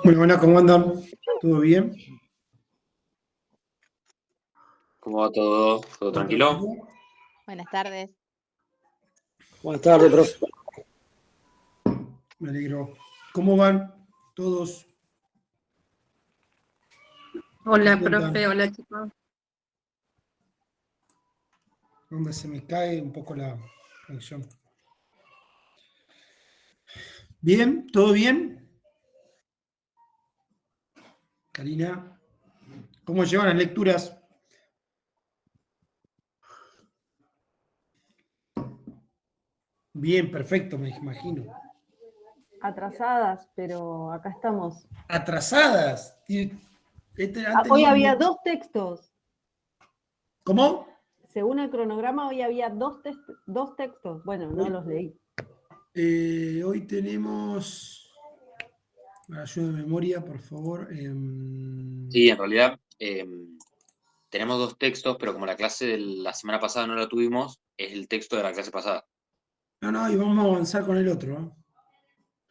Muy buenas, ¿cómo andan? ¿Todo bien? ¿Cómo va todo? ¿Todo tranquilo? Buenas tardes. Buenas tardes, profe. Me alegro. ¿Cómo van todos? Hola, ¿Qué cuentan? profe, hola chicos. Donde se me cae un poco la conexión. ¿Bien? ¿Todo bien? Karina, ¿cómo llevan las lecturas? Bien, perfecto, me imagino. Atrasadas, pero acá estamos. Atrasadas. Han Hoy tenido había mucho- 2 textos. ¿Cómo? Según el cronograma, hoy había dos textos. Bueno, no los leí. Hoy tenemos... Ayuda de memoria, por favor. Sí, en realidad tenemos dos textos, pero como la clase de la semana pasada no la tuvimos, es el texto de la clase pasada. No, y vamos a avanzar con el otro, ¿no?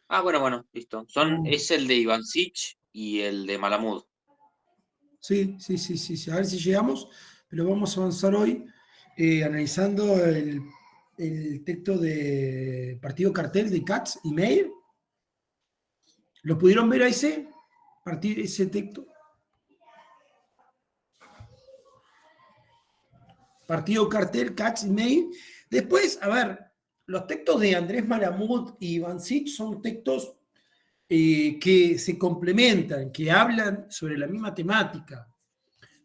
Ah, bueno, listo. Es el de Iván Sich y el de Malamud. Sí. A ver si llegamos, pero vamos a avanzar hoy analizando el texto de Partido Cartel de Katz y Meir. ¿Lo pudieron ver a ese texto? Partido Cartel, Katz y Meir. Después, a ver, los textos de Andrés Malamud y Iván Sich son textos que se complementan, que hablan sobre la misma temática.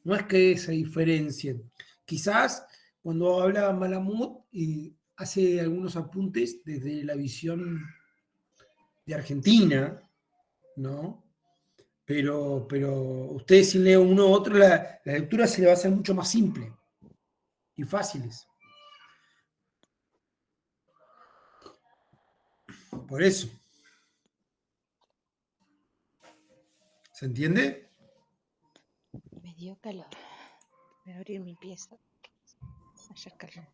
No es que se diferencien. Quizás cuando habla Malamud hace algunos apuntes desde la visión de Argentina, ¿no? Pero ustedes si leen uno u otro, la lectura se le va a hacer mucho más simple y fáciles. Por eso. ¿Se entiende? Me dio calor. Voy a abrir mi pieza. Ayer calor.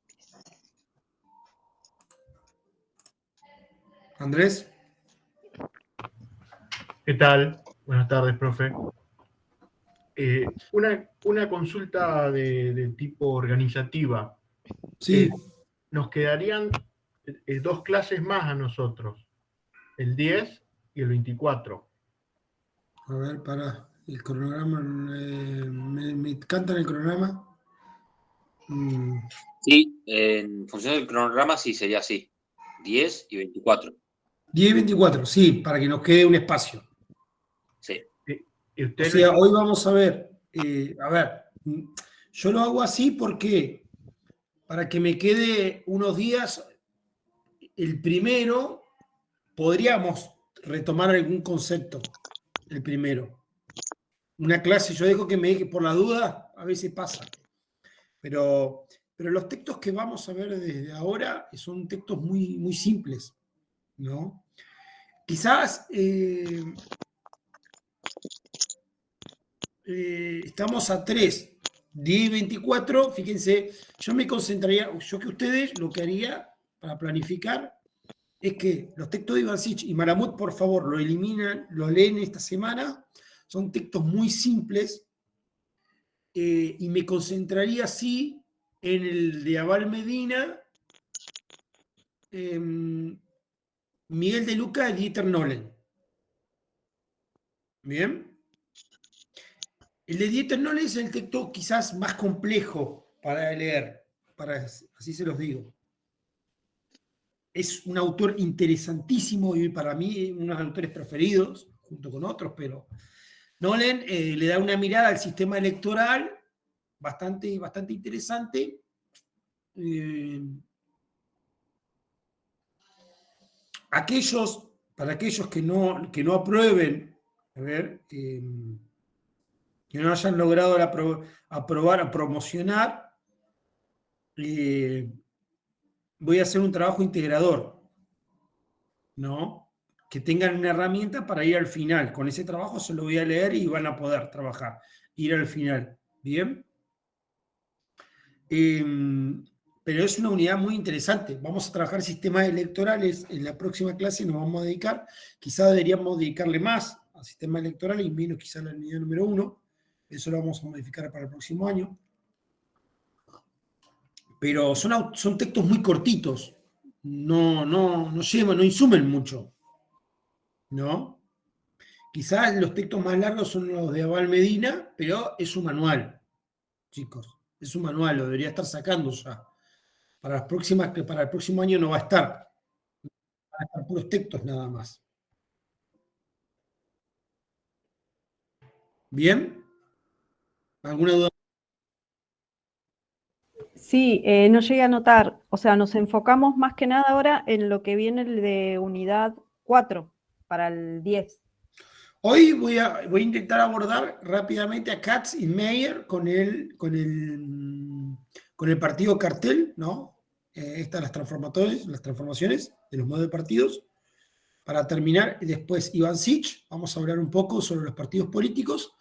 Andrés. ¿Qué tal? Buenas tardes, profe. Una consulta de tipo organizativa. Sí. Nos quedarían 2 clases más a nosotros, el 10 y el 24. A ver, para el cronograma. ¿Me cantan el cronograma? Sí, en función del cronograma sí sería así. 10 y 24. 10 y 24, sí, para que nos quede un espacio. Sí. ¿Y O usted sea, hoy vamos a ver, yo lo hago así porque para que me quede unos días, el primero, podríamos retomar algún concepto, el primero. Una clase, yo dejo que me deje por la duda, a veces pasa. Pero los textos que vamos a ver desde ahora son textos muy, muy simples, ¿no? Quizás estamos a 3, 10 y 24, fíjense, yo me concentraría, yo que ustedes lo que haría para planificar es que los textos de Iván Sich y Malamud, por favor, lo eliminan, lo leen esta semana, son textos muy simples, y me concentraría así en el de Abal Medina, Miguel de Luca y Dieter Nolen. ¿Bien? El de Dieter Nolen es el texto quizás más complejo para leer, así se los digo. Es un autor interesantísimo y para mí uno de los autores preferidos, junto con otros, pero Nolen le da una mirada al sistema electoral bastante, bastante interesante. Para aquellos que no aprueben, a ver, que no hayan logrado aprobar o promocionar, voy a hacer un trabajo integrador, ¿no? Que tengan una herramienta para ir al final. Con ese trabajo se lo voy a leer y van a poder trabajar, ir al final. ¿Bien? Pero es una unidad muy interesante. Vamos a trabajar sistemas electorales en la próxima clase, nos vamos a dedicar. Quizás deberíamos dedicarle más a sistema electoral y menos quizá la unidad número 1. Eso lo vamos a modificar para el próximo año. Pero son textos muy cortitos. No llevan, no insumen mucho. ¿No? Quizás los textos más largos son los de Abal Medina, pero es un manual, chicos. Es un manual, lo debería estar sacando ya. Para el próximo año no va a estar. Van a estar puros textos nada más. ¿Bien? ¿Alguna duda? Sí, no llegué a notar. O sea, nos enfocamos más que nada ahora en lo que viene de unidad 4 para el 10. Hoy voy a intentar abordar rápidamente a Katz y Meyer con el partido cartel, ¿no? Estas las transformaciones de los modelos de partidos. Para terminar, después Iván Sich, vamos a hablar un poco sobre los partidos políticos,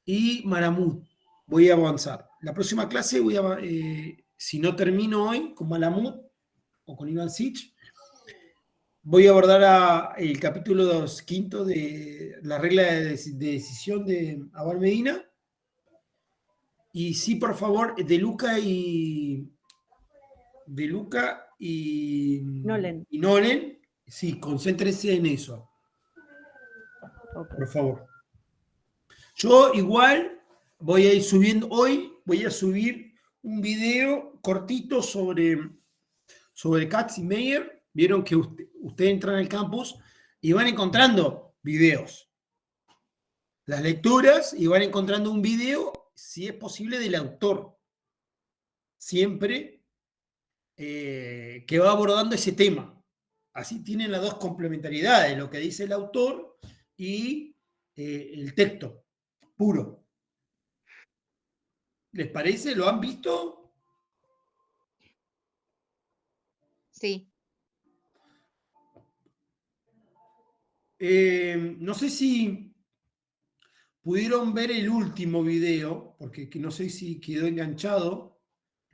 y Malamud. Voy a avanzar. La próxima clase si no termino hoy con Malamud o con Iván Sich, voy a abordar el capítulo 5 de la regla de decisión de Abal Medina. Y sí, por favor, de Luca y Nolen, sí, concéntrense en eso. Okay. Por favor. Yo igual voy a ir subiendo, hoy voy a subir un video cortito sobre Katz y Meyer. Vieron que ustedes entran al campus y van encontrando videos. Las lecturas y van encontrando un video, si es posible, del autor. Siempre que va abordando ese tema. Así tienen las dos complementariedades, lo que dice el autor y el texto puro. ¿Les parece? ¿Lo han visto? Sí. No sé si pudieron ver el último video, porque no sé si quedó enganchado.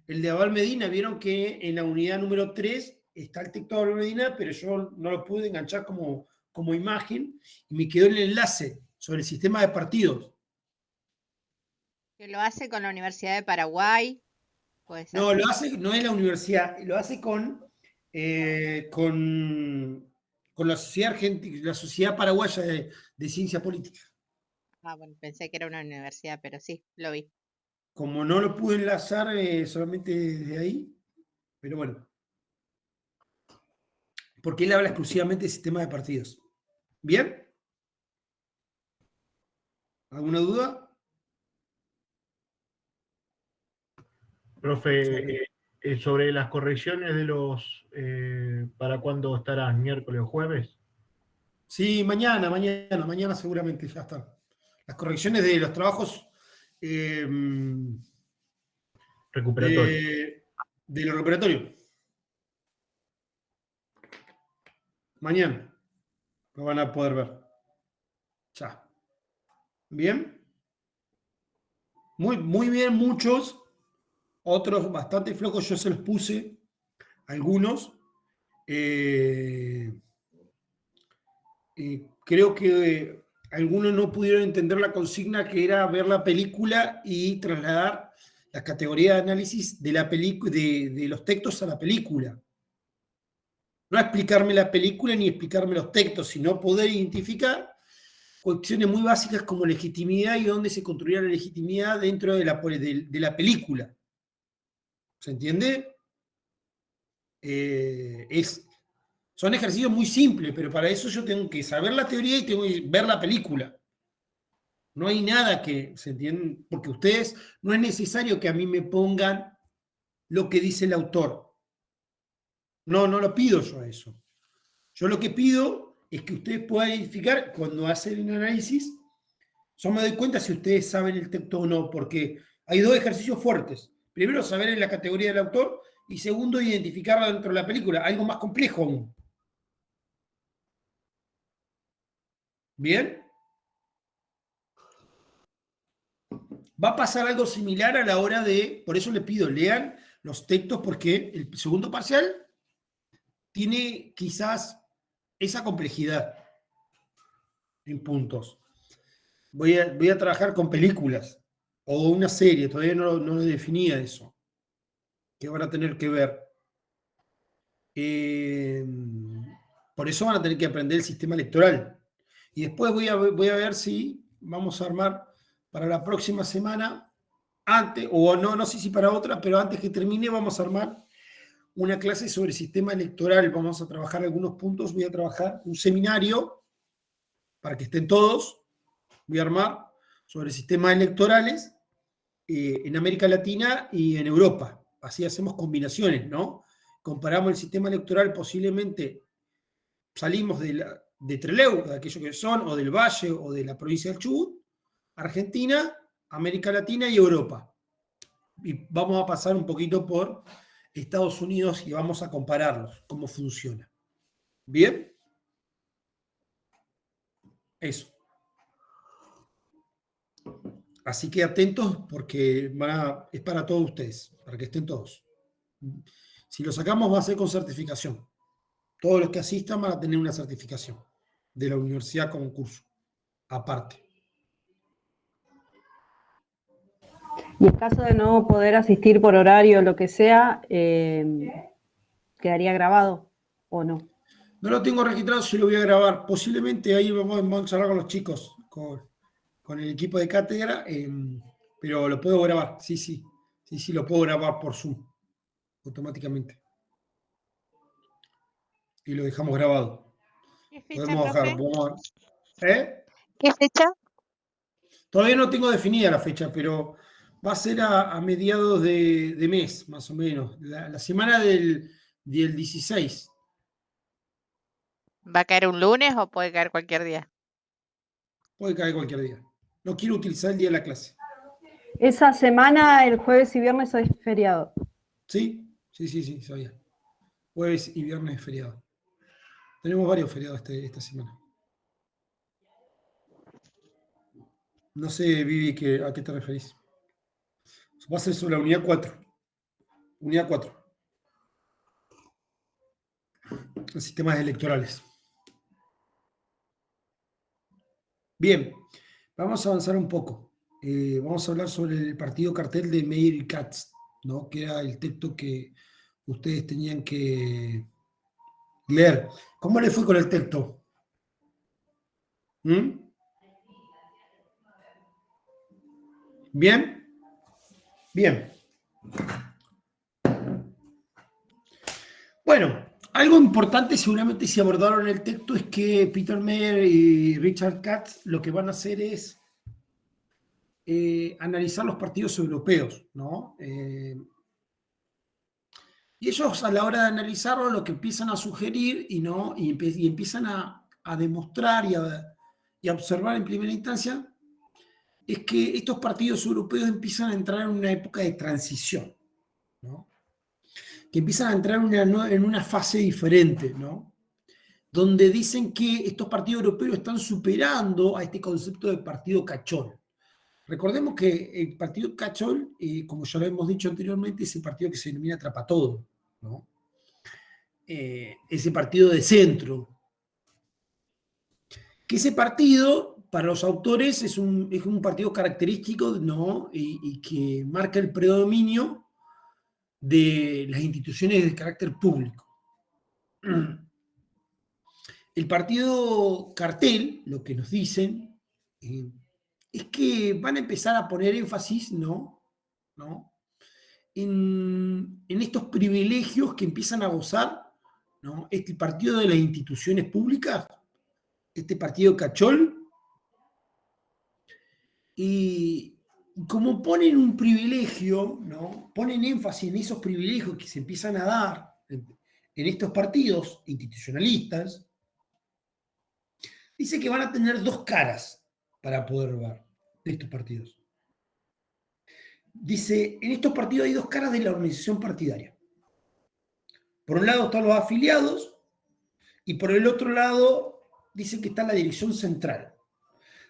El de Abal Medina, vieron que en la unidad número 3 está el texto de Abal Medina, pero yo no lo pude enganchar como imagen y me quedó el enlace sobre el sistema de partidos. Que lo hace con la Universidad de Paraguay. Pues No, lo hace, no es la universidad, lo hace con la sociedad argentina, la sociedad paraguaya de ciencia política. Ah, bueno, pensé que era una universidad, pero sí, lo vi. Como no lo pude enlazar solamente desde ahí, pero bueno. Porque él habla exclusivamente de sistema de partidos. ¿Bien? ¿Alguna duda? Profe, sobre las correcciones de los, ¿para cuándo estarán? ¿Miércoles o jueves? Sí, mañana seguramente ya están. Las correcciones de los trabajos Recuperatorio. de lo recuperatorio. Mañana lo van a poder ver. Ya. ¿Bien? Muy bien, muchos. Otros bastante flojos, yo se los puse. Algunos. Creo que algunos no pudieron entender la consigna que era ver la película y trasladar la categoría de análisis de los textos a la película. No explicarme la película ni explicarme los textos, sino poder identificar cuestiones muy básicas como legitimidad y dónde se construía la legitimidad dentro de la película. ¿Se entiende? Son ejercicios muy simples, pero para eso yo tengo que saber la teoría y tengo que ver la película. No hay nada que, ¿se entiende? Porque ustedes, no es necesario que a mí me pongan lo que dice el autor. No lo pido yo a eso. Yo lo que pido es que ustedes puedan identificar cuando hacen un análisis. Yo me doy cuenta si ustedes saben el texto o no, porque hay dos ejercicios fuertes. Primero, saber en la categoría del autor, y segundo, identificarlo dentro de la película, algo más complejo aún. ¿Bien? Va a pasar algo similar a la hora por eso les pido, lean los textos, porque el segundo parcial tiene quizás esa complejidad en puntos. voy a trabajar con películas o una serie, todavía no lo definía eso, que van a tener que ver. Por eso van a tener que aprender el sistema electoral. Y después voy a ver si vamos a armar para la próxima semana, antes, o no sé si para otra, pero antes que termine vamos a armar una clase sobre el sistema electoral. Vamos a trabajar algunos puntos, voy a trabajar un seminario para que estén todos, voy a armar sobre sistemas electorales en América Latina y en Europa. Así hacemos combinaciones, ¿no? Comparamos el sistema electoral, posiblemente salimos de Trelew, de aquellos que son, o del Valle, o de la provincia del Chubut, Argentina, América Latina y Europa. Y vamos a pasar un poquito por Estados Unidos y vamos a compararlos, cómo funciona. ¿Bien? Eso. Así que atentos porque es para todos ustedes, para que estén todos. Si lo sacamos va a ser con certificación. Todos los que asistan van a tener una certificación de la universidad como curso, aparte. Y en caso de no poder asistir por horario o lo que sea, ¿quedaría grabado o no? No lo tengo registrado, sí lo voy a grabar. Posiblemente ahí vamos a charlar con los chicos, con el equipo de cátedra, pero lo puedo grabar, sí, lo puedo grabar por Zoom, automáticamente. Y lo dejamos grabado. ¿Qué fecha, Podemos bajar. profe? ¿Qué fecha? Todavía no tengo definida la fecha, pero va a ser a mediados de mes, más o menos. La semana del 16. ¿Va a caer un lunes o puede caer cualquier día? Puede caer cualquier día. No quiero utilizar el día de la clase. Esa semana, el jueves y viernes es feriado. Sí, sabía. Jueves y viernes es feriado. Tenemos varios feriados esta semana. No sé, Vivi, ¿a qué te referís? Va a ser sobre la unidad 4. Unidad 4. Los sistemas electorales. Bien, vamos a avanzar un poco. Vamos a hablar sobre el partido cartel de Meyer y Katz, ¿no? Que era el texto que ustedes tenían que leer. ¿Cómo le fue con el texto? ¿Bien? Bien. Bueno, algo importante seguramente si abordaron el texto es que Peter Meyer y Richard Katz lo que van a hacer es analizar los partidos europeos, ¿no? Y ellos a la hora de analizarlo lo que empiezan a sugerir y empiezan a demostrar y a observar en primera instancia es que estos partidos europeos empiezan a entrar en una época de transición, ¿no? Que empiezan a entrar en una fase diferente, ¿no? Donde dicen que estos partidos europeos están superando a este concepto de partido cachol. Recordemos que el partido cachol, como ya lo hemos dicho anteriormente, es el partido que se denomina atrapatodo, ¿no? Ese partido de centro. Que ese partido, para los autores, es un partido característico, ¿no? Y que marca el predominio de las instituciones de carácter público. El partido cartel, lo que nos dicen, es que van a empezar a poner énfasis, ¿no? En estos privilegios que empiezan a gozar, ¿no? Este partido de las instituciones públicas, este partido cachol, y como ponen un privilegio, ¿no? Ponen énfasis en esos privilegios que se empiezan a dar en estos partidos institucionalistas, dice que van a tener dos caras para poder ver de estos partidos. Dice, en estos partidos hay dos caras de la organización partidaria. Por un lado están los afiliados y por el otro lado dice que está la dirección central.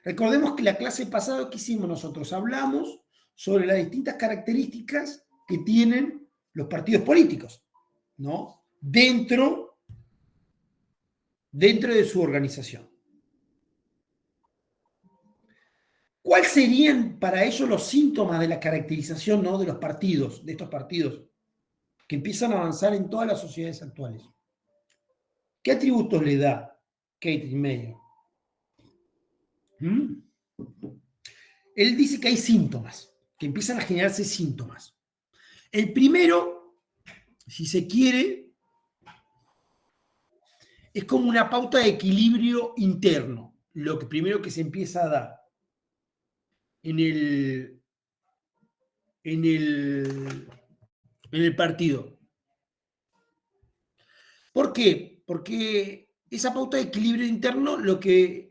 Recordemos que la clase pasada que hicimos nosotros hablamos sobre las distintas características que tienen los partidos políticos, ¿no? Dentro de su organización. ¿Cuáles serían para ellos los síntomas de la caracterización, ¿no?, de los partidos, de estos partidos, que empiezan a avanzar en todas las sociedades actuales? ¿Qué atributos le da Catherine Mayer? Él dice que hay síntomas, que empiezan a generarse síntomas. El primero, si se quiere, es como una pauta de equilibrio interno, lo que primero que se empieza a dar en el partido. ¿Por qué? Porque esa pauta de equilibrio interno lo que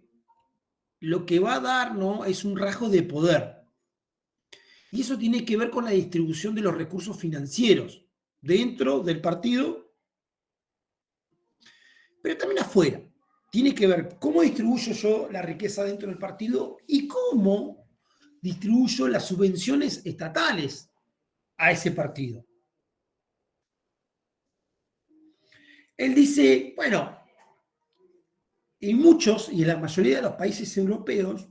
va a dar, ¿no?, es un rasgo de poder. Y eso tiene que ver con la distribución de los recursos financieros dentro del partido, pero también afuera. Tiene que ver cómo distribuyo yo la riqueza dentro del partido y cómo distribuyo las subvenciones estatales a ese partido. Él dice, bueno, en muchos y en la mayoría de los países europeos,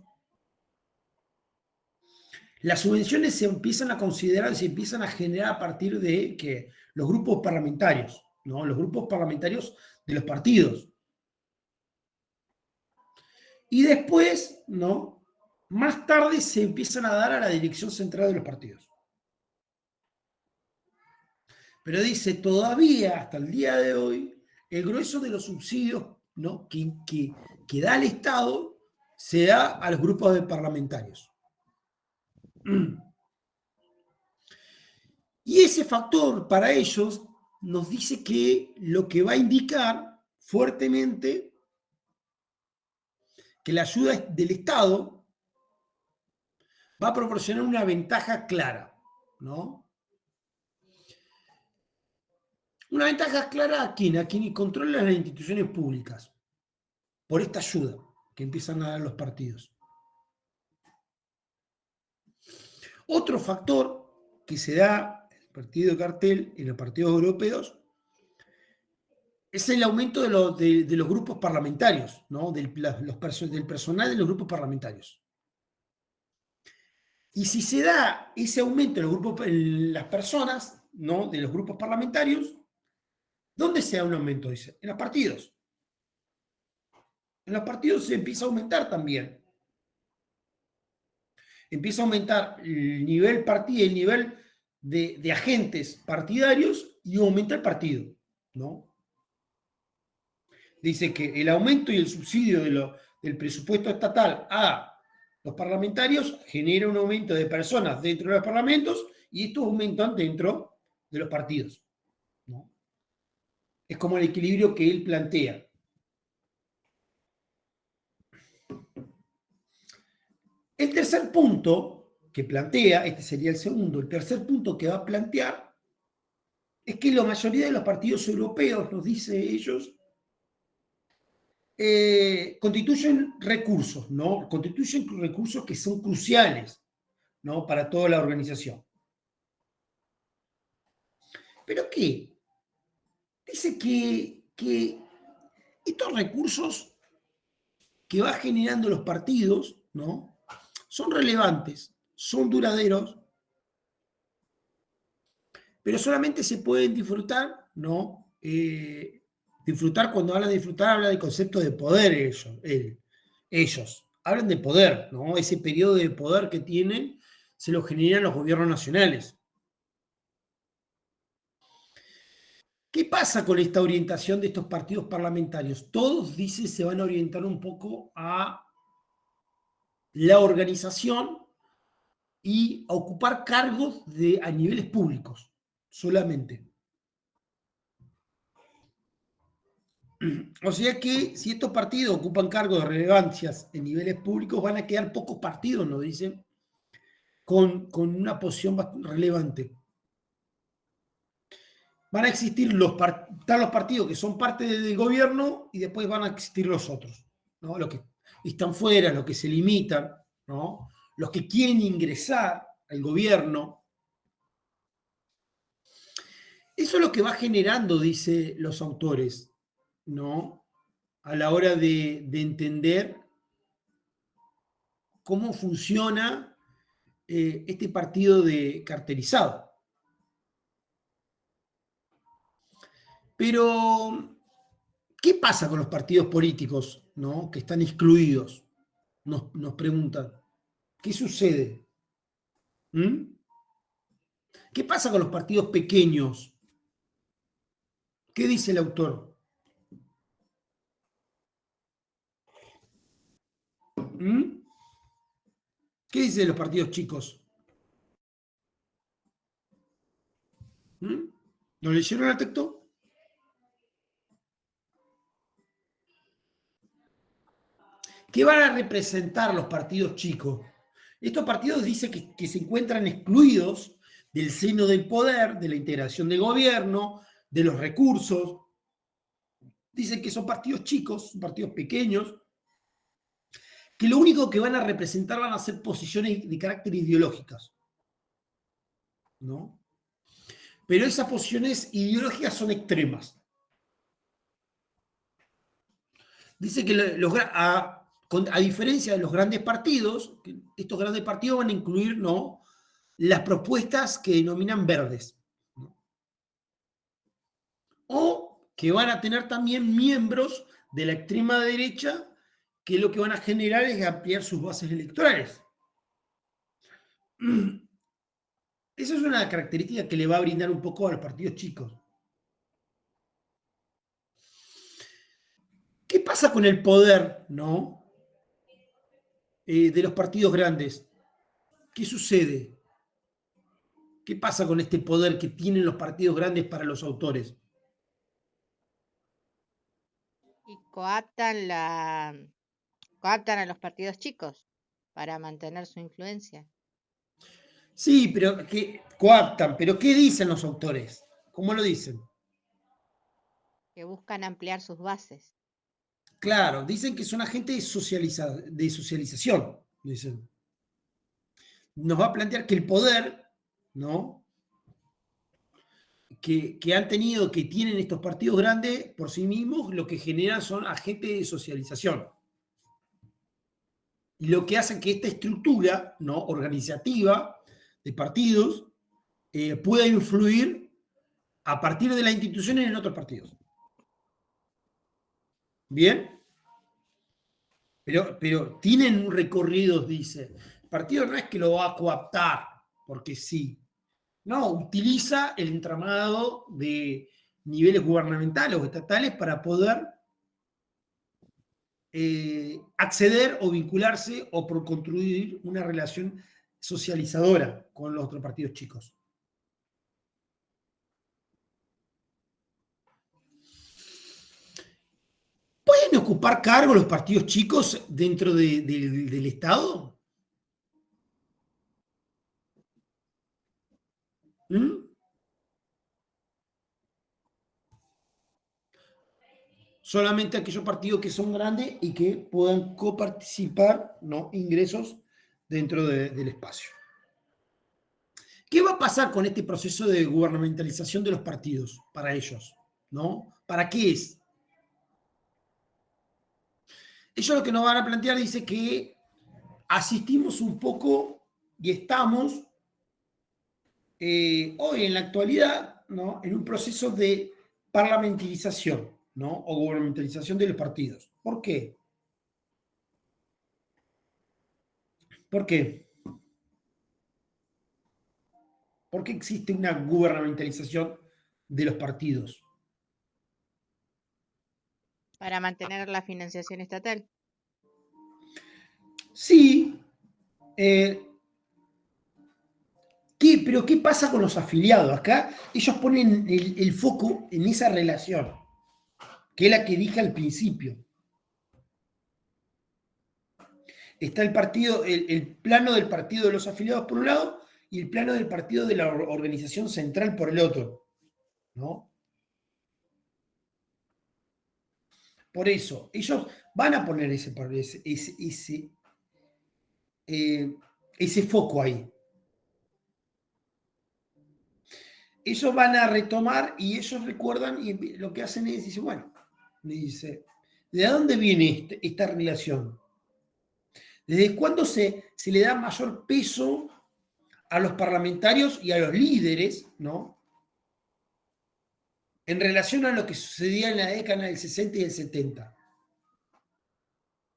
las subvenciones se empiezan a considerar, se empiezan a generar a partir de que los grupos parlamentarios, ¿no?, los grupos parlamentarios de los partidos. Y después, ¿no?, más tarde se empiezan a dar a la dirección central de los partidos. Pero dice, todavía hasta el día de hoy, el grueso de los subsidios, ¿no?, que da el Estado se da a los grupos de parlamentarios. Y ese factor para ellos nos dice que lo que va a indicar fuertemente que la ayuda del Estado va a proporcionar una ventaja clara, ¿no? Una ventaja clara a quien controla las instituciones públicas por esta ayuda que empiezan a dar los partidos. Otro factor que se da en el partido de cartel, en los partidos europeos, es el aumento de los grupos parlamentarios, ¿no?, del personal de los grupos parlamentarios. Y si se da ese aumento en las personas, ¿no?, de los grupos parlamentarios, ¿dónde se da un aumento? Dice, en los partidos. En los partidos se empieza a aumentar también. Empieza a aumentar el nivel partido, el nivel de agentes partidarios y aumenta el partido, ¿no? Dice que el aumento y el subsidio del presupuesto estatal a los parlamentarios genera un aumento de personas dentro de los parlamentos y estos aumentan dentro de los partidos, ¿no? Es como el equilibrio que él plantea. El tercer punto que plantea, este sería el segundo, el tercer punto que va a plantear es que la mayoría de los partidos europeos, nos dice ellos, constituyen recursos, ¿no? Constituyen recursos que son cruciales, ¿no?, para toda la organización. ¿Pero qué? Dice que estos recursos que va generando los partidos, ¿no?, son relevantes, son duraderos, pero solamente se pueden disfrutar, ¿no? Disfrutar, cuando hablan de disfrutar, hablan del concepto de poder ellos. Hablan de poder, ¿no? Ese periodo de poder que tienen se lo generan los gobiernos nacionales. ¿Qué pasa con esta orientación de estos partidos parlamentarios? Todos, dicen, se van a orientar un poco a la organización y a ocupar cargos a niveles públicos, solamente. O sea que si estos partidos ocupan cargos de relevancias en niveles públicos, van a quedar pocos partidos, nos dicen, con una posición bastante relevante. Van a existir los partidos que son parte del gobierno y después van a existir los otros, ¿no?, los que están fuera, los que se limitan, ¿no?, los que quieren ingresar al gobierno. Eso es lo que va generando, dice los autores, ¿no?, a la hora de entender cómo funciona este partido de cartelizado. Pero, ¿qué pasa con los partidos políticos, ¿no?, que están excluidos? Nos preguntan. ¿Qué sucede? ¿Mm? ¿Qué pasa con los partidos pequeños? ¿Qué dice el autor? ¿Mm? ¿Qué dice de los partidos chicos? ¿Mm? ¿No leyeron el texto? ¿Qué van a representar los partidos chicos? Estos partidos dicen que se encuentran excluidos del seno del poder, de la integración del gobierno, de los recursos. Dicen que son partidos chicos, partidos pequeños, que lo único que van a representar van a ser posiciones de carácter ideológicas, ¿no? Pero esas posiciones ideológicas son extremas. Dice que a diferencia de los grandes partidos, estos grandes partidos van a incluir, ¿no?, las propuestas que denominan verdes, ¿no?, o que van a tener también miembros de la extrema derecha, que lo que van a generar es ampliar sus bases electorales. Esa es una característica que le va a brindar un poco a los partidos chicos. ¿Qué pasa con el poder, ¿no?, de los partidos grandes? ¿Qué sucede? ¿Qué pasa con este poder que tienen los partidos grandes para los autores? Y coaptan a los partidos chicos para mantener su influencia. Sí, pero que coaptan, pero ¿qué dicen los autores? ¿Cómo lo dicen? Que buscan ampliar sus bases. Claro, dicen que son agentes de socialización, dicen. Nos va a plantear que el poder, ¿no?, que han tenido, que tienen estos partidos grandes por sí mismos, lo que generan son agentes de socialización. Y lo que hace que esta estructura, ¿no?, organizativa de partidos pueda influir a partir de las instituciones en otros partidos. ¿Bien? Pero tienen un recorrido, dice. El partido no es que lo va a coaptar, porque sí. No, utiliza el entramado de niveles gubernamentales o estatales para poder acceder o vincularse o por construir una relación socializadora con los otros partidos chicos. ¿Pueden ocupar cargo los partidos chicos dentro del Estado? ¿Mm? Solamente aquellos partidos que son grandes y que puedan coparticipar, ¿no?, ingresos dentro del espacio. ¿Qué va a pasar con este proceso de gubernamentalización de los partidos para ellos, ¿no? ¿Para qué es? Ellos lo que nos van a plantear dice que asistimos un poco y estamos hoy en la actualidad, ¿no?, en un proceso de parlamentarización, ¿no?, o gubernamentalización de los partidos. ¿Por qué? ¿Por qué? ¿Por qué existe una gubernamentalización de los partidos? Para mantener la financiación estatal. Sí. ¿Pero qué pasa con los afiliados? Acá ellos ponen el foco en esa relación, que es la que dije al principio. Está el partido, el plano del partido de los afiliados por un lado y el plano del partido de la organización central por el otro, ¿no? Por eso, ellos van a poner ese foco ahí. Ellos van a retomar y ellos recuerdan y lo que hacen es, dice, ¿de dónde viene esta relación? ¿Desde cuándo se le da mayor peso a los parlamentarios y a los líderes, ¿no? En relación a lo que sucedía en la década del 60 y del 70,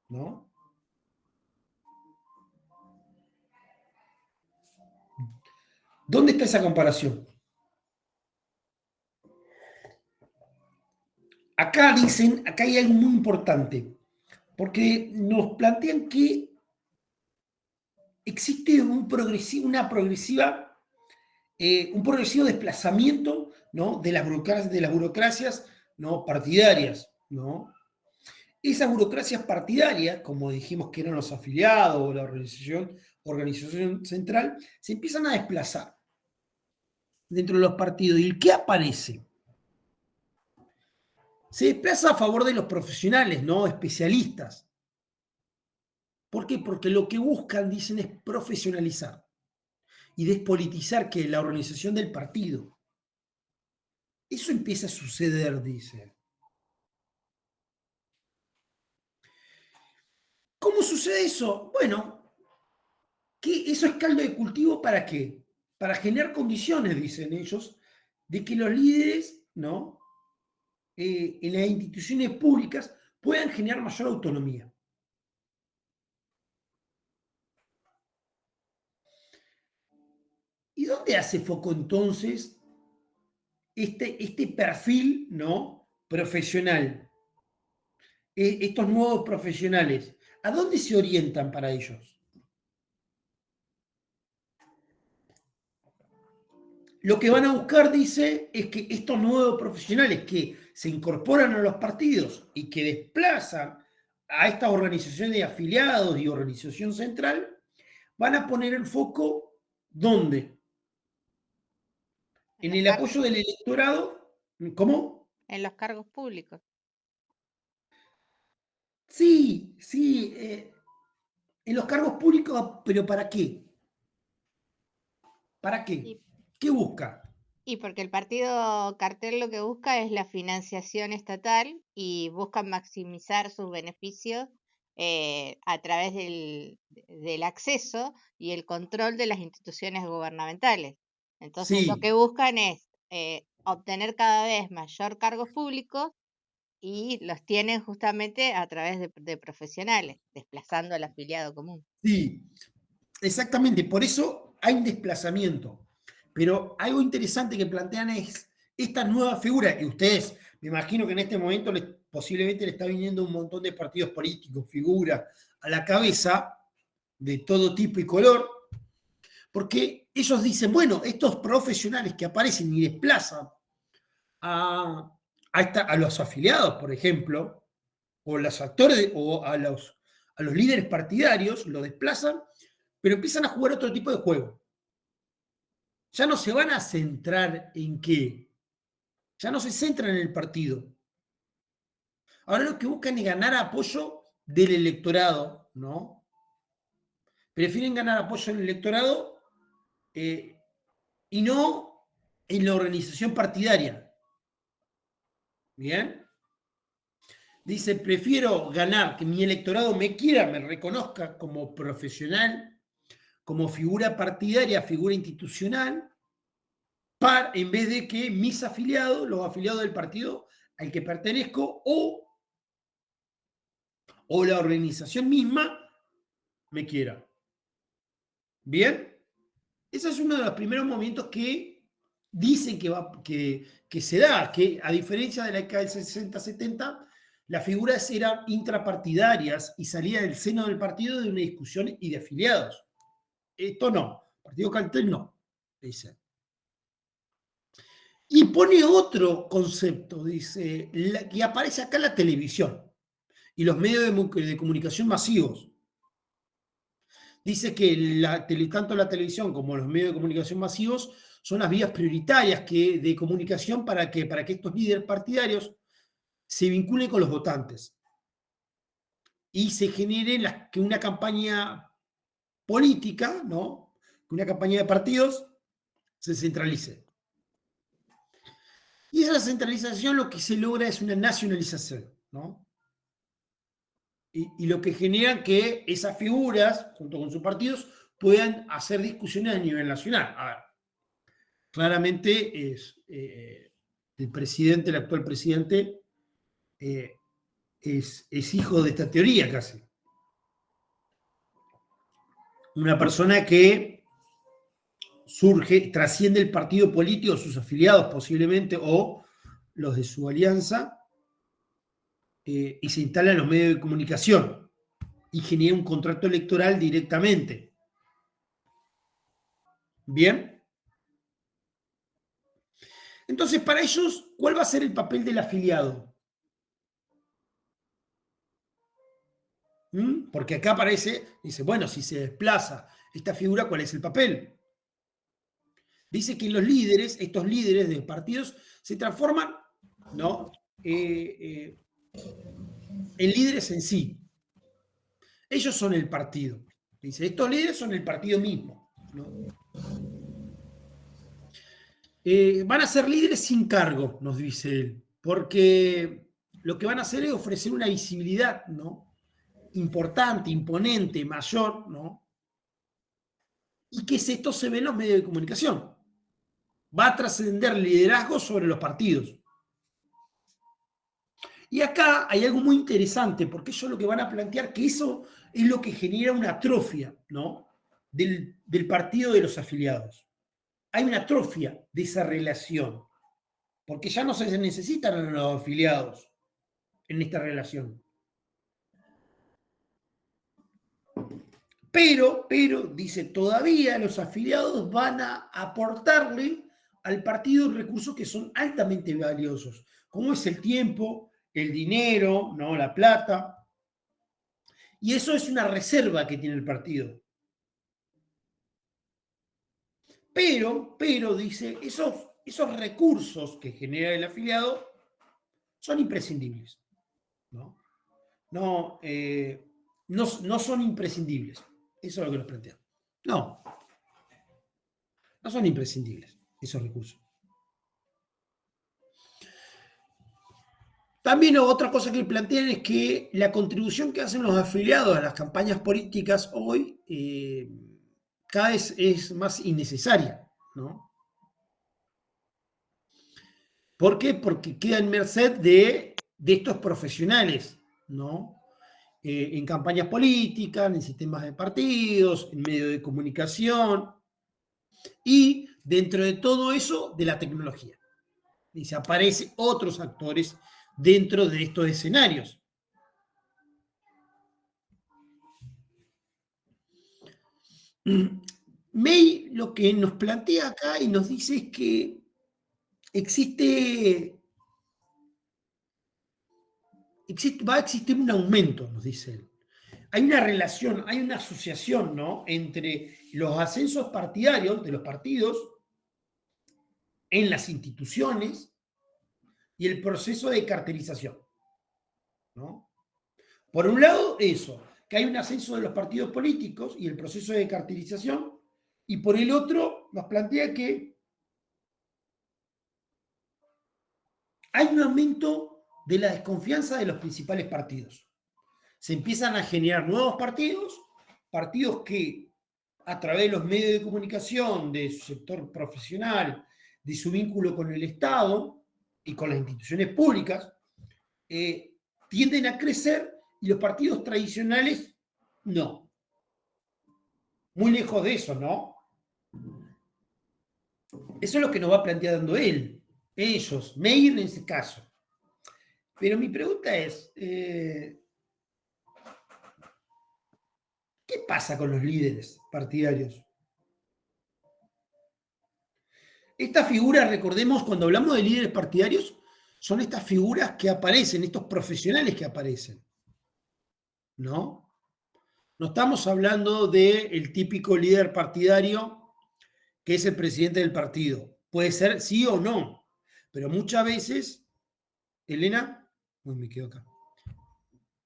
¿no? ¿Dónde está esa comparación? Acá dicen, acá hay algo muy importante, porque nos plantean que existe un progresivo desplazamiento, ¿no? de las burocracias, ¿no? partidarias, ¿no? Esas burocracias partidarias, como dijimos que eran los afiliados o la organización central, se empiezan a desplazar dentro de los partidos. ¿Y qué aparece? Se desplaza a favor de los profesionales, ¿no? Especialistas. ¿Por qué? Porque lo que buscan, dicen, es profesionalizar y despolitizar que la organización del partido. Eso empieza a suceder, dice. ¿Cómo sucede eso? Bueno, que eso es caldo de cultivo ¿para qué? Para generar condiciones, dicen ellos, de que los líderes, ¿no? En las instituciones públicas puedan generar mayor autonomía. ¿Y dónde hace foco entonces este perfil, ¿no? profesional? Estos nuevos profesionales, ¿a dónde se orientan para ellos? Lo que van a buscar, dice, es que estos nuevos profesionales que se incorporan a los partidos y que desplazan a estas organizaciones de afiliados y organización central, van a poner el foco, ¿dónde? En el apoyo del electorado. ¿Cómo? En los cargos públicos. Sí, sí, en los cargos públicos, pero ¿para qué? ¿Para qué? ¿Qué busca? Y porque el partido cartel lo que busca es la financiación estatal y buscan maximizar sus beneficios a través del acceso y el control de las instituciones gubernamentales. Entonces lo Sí, que buscan es obtener cada vez mayor cargos públicos y los tienen justamente a través de profesionales, desplazando al afiliado común. sí, exactamente. Por eso hay un desplazamiento. Pero algo interesante que plantean es esta nueva figura, y ustedes, me imagino que en este momento posiblemente le está viniendo un montón de partidos políticos, figuras a la cabeza de todo tipo y color, porque ellos dicen, bueno, estos profesionales que aparecen y desplazan a los afiliados, por ejemplo, o los actores, o a los líderes partidarios, lo desplazan, pero empiezan a jugar otro tipo de juego. Ya no se van a centrar en qué. Ya no se centran en el partido. Ahora lo que buscan es ganar apoyo del electorado, ¿no? Prefieren ganar apoyo del electorado y no en la organización partidaria. ¿Bien? Dice, prefiero ganar, que mi electorado me quiera, me reconozca como profesional, como figura partidaria, figura institucional, en vez de que mis afiliados, los afiliados del partido al que pertenezco o la organización misma me quiera. ¿Bien? Ese es uno de los primeros momentos que dicen que se da, que a diferencia de la década del 60-70, las figuras eran intrapartidarias y salía del seno del partido de una discusión y de afiliados. Esto no, partido cartel no, dice. Y pone otro concepto, dice, que aparece acá en la televisión y los medios de comunicación masivos. Dice que tanto la televisión como los medios de comunicación masivos son las vías prioritarias de comunicación para que estos líderes partidarios se vinculen con los votantes y se genere que una campaña política, ¿no? Que una campaña de partidos se centralice. Y esa centralización lo que se logra es una nacionalización, ¿no? y lo que generan que esas figuras, junto con sus partidos, puedan hacer discusiones a nivel nacional. A ver, claramente es el actual presidente, es hijo de esta teoría casi. Una persona que surge, trasciende el partido político, sus afiliados posiblemente, o los de su alianza, y se instala en los medios de comunicación y genera un contrato electoral directamente. ¿Bien? Entonces, para ellos, ¿cuál va a ser el papel del afiliado? Porque acá aparece, dice, bueno, si se desplaza esta figura, ¿cuál es el papel? Dice que los líderes, estos líderes de partidos, se transforman, ¿no? En líderes en sí. Ellos son el partido. Dice, estos líderes son el partido mismo, ¿no? Van a ser líderes sin cargo, nos dice él, porque lo que van a hacer es ofrecer una visibilidad, ¿no? Importante, imponente, mayor, ¿no? Y que esto se ve en los medios de comunicación. Va a trascender liderazgo sobre los partidos. Y acá hay algo muy interesante, porque ellos lo que van a plantear, que eso es lo que genera una atrofia, ¿no? del partido de los afiliados. Hay una atrofia de esa relación, porque ya no se necesitan a los afiliados en esta relación. Pero, dice, todavía los afiliados van a aportarle al partido recursos que son altamente valiosos, como es el tiempo, el dinero, ¿no? La plata. Y eso es una reserva que tiene el partido. Pero, dice, esos recursos que genera el afiliado son imprescindibles. No son imprescindibles. Eso es lo que nos plantean. No son imprescindibles esos recursos. También otra cosa que plantean es que la contribución que hacen los afiliados a las campañas políticas hoy cada vez es más innecesaria, ¿no? ¿Por qué? Porque queda en merced de estos profesionales, ¿no? En campañas políticas, en sistemas de partidos, en medios de comunicación y dentro de todo eso de la tecnología. Y se aparecen otros actores dentro de estos escenarios. May lo que nos plantea acá y nos dice es que va a existir un aumento, nos dice él. Hay una relación, hay una asociación, ¿no? Entre los ascensos partidarios de los partidos en las instituciones y el proceso de cartelización, ¿no? Por un lado, eso, que hay un ascenso de los partidos políticos y el proceso de cartelización, y por el otro nos plantea que hay un aumento de la desconfianza de los principales partidos. Se empiezan a generar nuevos partidos que a través de los medios de comunicación, de su sector profesional, de su vínculo con el Estado y con las instituciones públicas, tienden a crecer y los partidos tradicionales no. Muy lejos de eso, ¿no? Eso es lo que nos va planteando ellos, Meir en ese caso. Pero mi pregunta es, ¿qué pasa con los líderes partidarios? Estas figuras, recordemos, cuando hablamos de líderes partidarios, son estas figuras que aparecen, estos profesionales que aparecen, ¿no? No estamos hablando del típico líder partidario que es el presidente del partido. Puede ser sí o no, pero muchas veces, Elena, uy, me quedo acá.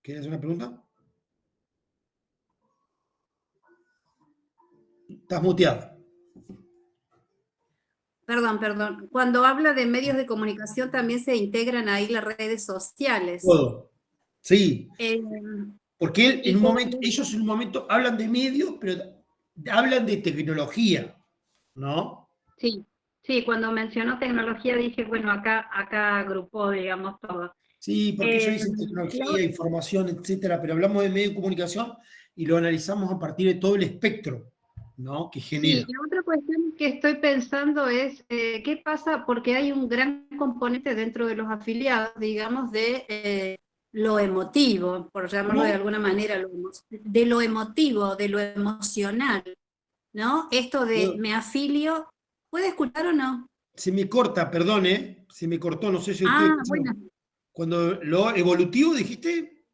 ¿Quieres hacer una pregunta? Estás muteado. Perdón. Cuando habla de medios de comunicación también se integran ahí las redes sociales. Todo. Sí. Porque él, Y en un por momento, ellos en un momento hablan de medios, pero hablan de tecnología, ¿no? sí, sí, cuando mencionó tecnología dije, bueno, acá agrupó, digamos, todo. Sí, porque ellos dicen La tecnología, información, etcétera, pero hablamos de medio de comunicación y lo analizamos a partir de todo el espectro, ¿no? Que Sí, genera. la otra cuestión que estoy pensando es qué pasa, porque hay un gran componente dentro de los afiliados, digamos, de lo emotivo, por llamarlo de ¿Cómo? alguna manera, de lo emotivo, de lo emocional, ¿no? Esto de me afilio, ¿puede escuchar o no? Se me corta, perdón, ¿eh? Se me cortó, no sé si usted Ah, escuchó. bueno, Cuando lo evolutivo dijiste,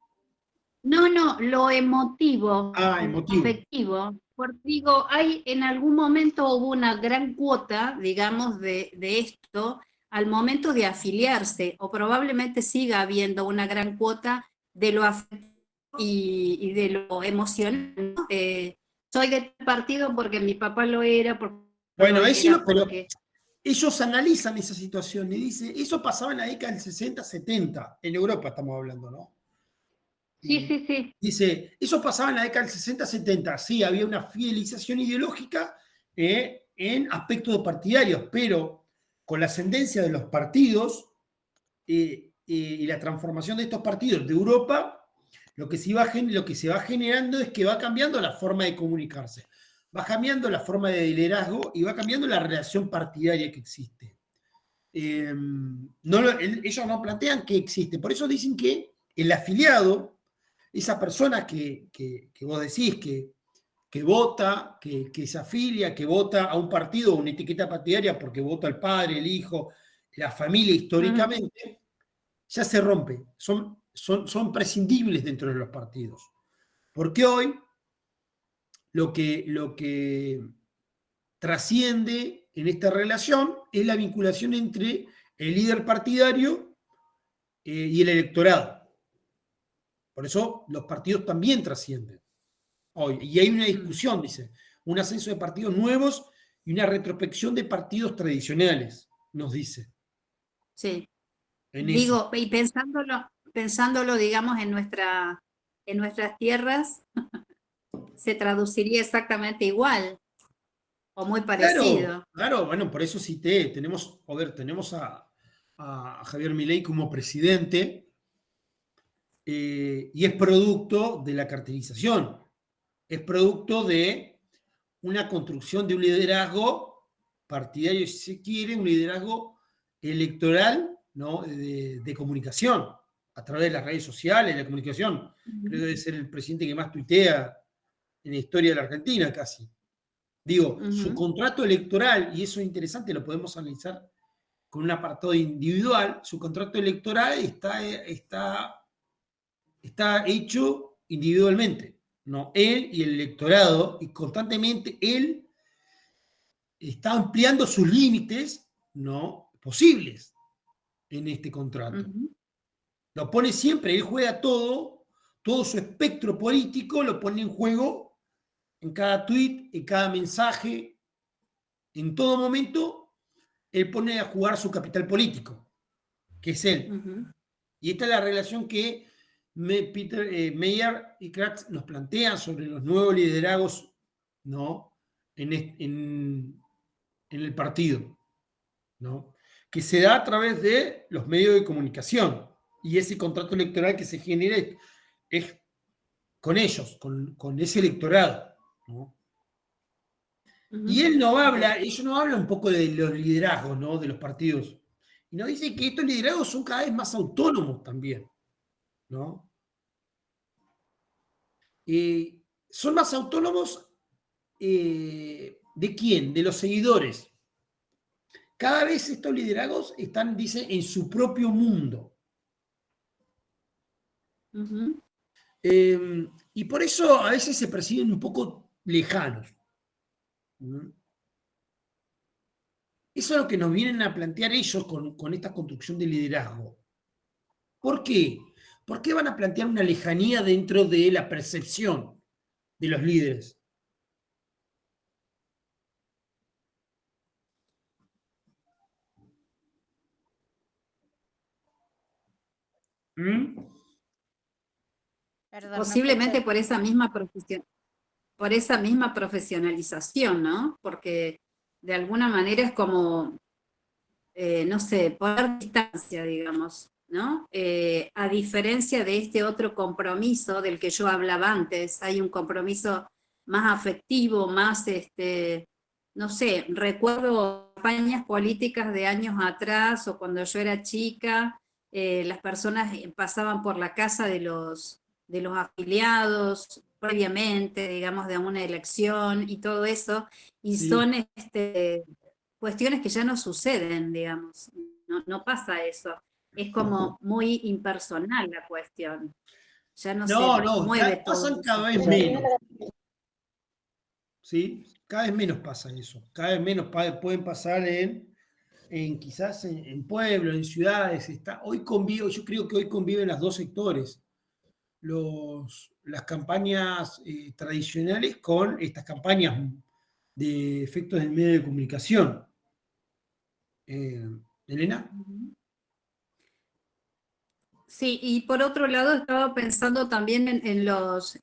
no, lo emotivo, lo emotivo. afectivo. Porque digo, hay en algún momento hubo una gran cuota, digamos, de esto al momento de afiliarse, o probablemente siga habiendo una gran cuota de lo afectivo y de lo emocional, ¿no? Soy de tal partido porque mi papá lo era, porque Bueno, lo eso era, pero porque... ellos analizan esa situación y dicen, eso pasaba en la década del 60, 70, en Europa estamos hablando, ¿no? Sí, Y sí, sí. dice, eso pasaba en la década del 60, 70, sí, había una fidelización ideológica en aspectos partidarios, pero con la ascendencia de los partidos y la transformación de estos partidos de Europa, lo que se va generando es que va cambiando la forma de comunicarse, va cambiando la forma de liderazgo y va cambiando la relación partidaria que existe. Ellos no plantean que existe, por eso dicen que el afiliado, esa persona que vos decís que vota, que se afilia, que vota a un partido o una etiqueta partidaria porque vota el padre, el hijo, la familia históricamente, ya se rompe, son prescindibles dentro de los partidos. Porque hoy lo que trasciende en esta relación es la vinculación entre el líder partidario y el electorado. Por eso los partidos también trascienden hoy. Y hay una discusión, dice, un ascenso de partidos nuevos y una retrospección de partidos tradicionales, nos dice, Sí. en eso. Digo, y pensándolo, digamos, en nuestras tierras, se traduciría exactamente igual o muy Claro, parecido. claro, bueno, por eso cité, tenemos a Javier Milei como presidente y es producto de la cartelización, es producto de una construcción de un liderazgo partidario, si se quiere, un liderazgo electoral, ¿no? de comunicación, a través de las redes sociales, la comunicación. Creo que debe ser el presidente que más tuitea en la historia de la Argentina, casi. Digo, su Ujú. contrato electoral, y eso es interesante, lo podemos analizar con un apartado individual, su contrato electoral está hecho individualmente, ¿no? Él y el electorado, y constantemente él está ampliando sus límites, ¿no? Posibles en este contrato. Ujú. Lo pone siempre, él juega todo su espectro político lo pone en juego en cada tweet, en cada mensaje, en todo momento, él pone a jugar su capital político, que es él. Ujú. Y esta es la relación que Peter Meyer y Kratz nos plantean sobre los nuevos liderazgos, ¿no? en el partido, ¿no? Que se da a través de los medios de comunicación. Y ese contrato electoral que se genera es con ellos, con ese electorado, ¿no? Y Ujú. él no Ok. habla, ellos no hablan un poco de los liderazgos, ¿no? De los partidos. Y nos dice que estos liderazgos son cada vez más autónomos también, ¿no? Son más autónomos ¿de quién? De los seguidores. Cada vez estos liderazgos están, dice, en su propio mundo. Ujú. Y por eso a veces se perciben un poco lejanos. ¿No? Eso es lo que nos vienen a plantear ellos con esta construcción de liderazgo. ¿Por qué? ¿Por qué van a plantear una lejanía dentro de la percepción de los líderes? ¿Mm? Perdón, no Posiblemente escuché. por esa misma profesionalización, ¿no? Porque de alguna manera es como, no sé, poner distancia, digamos, ¿no? A diferencia de este otro compromiso del que yo hablaba antes, hay un compromiso más afectivo, más, no sé, recuerdo campañas políticas de años atrás o cuando yo era chica, las personas pasaban por la casa de los afiliados previamente, digamos, de una elección y todo eso, y Sí. son cuestiones que ya no suceden, digamos, no pasa eso. Es como muy impersonal la cuestión. Ya no se No, mueve todo pasan cada vez eso. menos. ¿Sí? Cada vez menos pasa eso. Cada vez menos pueden pasar quizás en pueblos, en ciudades. Hoy yo creo que hoy conviven los dos sectores. Las campañas tradicionales con estas campañas de efectos del medio de comunicación. Elena. Sí, y por otro lado estaba pensando también en los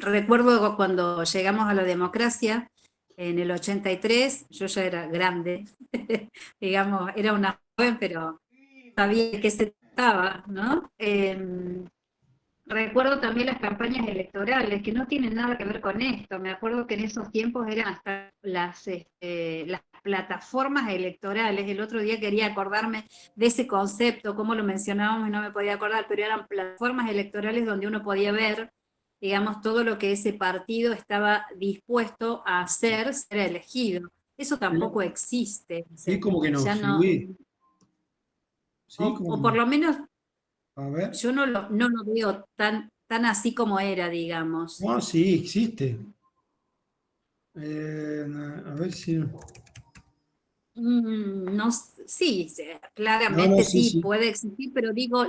recuerdo cuando llegamos a la democracia en el 83, yo ya era grande, digamos, era una joven, pero sabía de qué se trataba, ¿no? Recuerdo también las campañas electorales, que no tienen nada que ver con esto. Me acuerdo que en esos tiempos eran hasta las plataformas electorales. El otro día quería acordarme de ese concepto, cómo lo mencionábamos y no me podía acordar, pero eran plataformas electorales donde uno podía ver, digamos, todo lo que ese partido estaba dispuesto a hacer, ser elegido. Eso tampoco existe. Sí, como que no, Ya no, sí. Sí, como o que por no. lo menos A ver. yo no lo veo tan así como era, digamos. No, sí, existe. A ver si. No, sí, No, claramente sí, sí sí. puede existir, pero digo,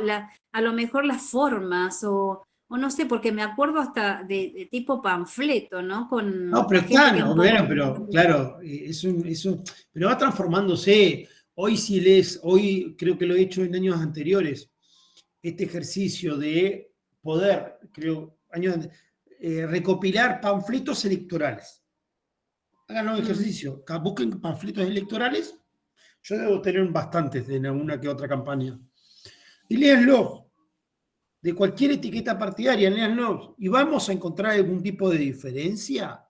a lo mejor las formas o no sé, porque me acuerdo hasta de tipo panfleto, ¿no? No, Con pero la gente que están, un poco... pero claro, pero va transformándose. Hoy creo que lo he hecho en años anteriores, este ejercicio de poder, creo, recopilar panfletos electorales. Hagan un ejercicio, busquen panfletos electorales. Yo debo tener bastantes en alguna que otra campaña. Y léanlo, de cualquier etiqueta partidaria, léanlo. Y vamos a encontrar algún tipo de diferencia.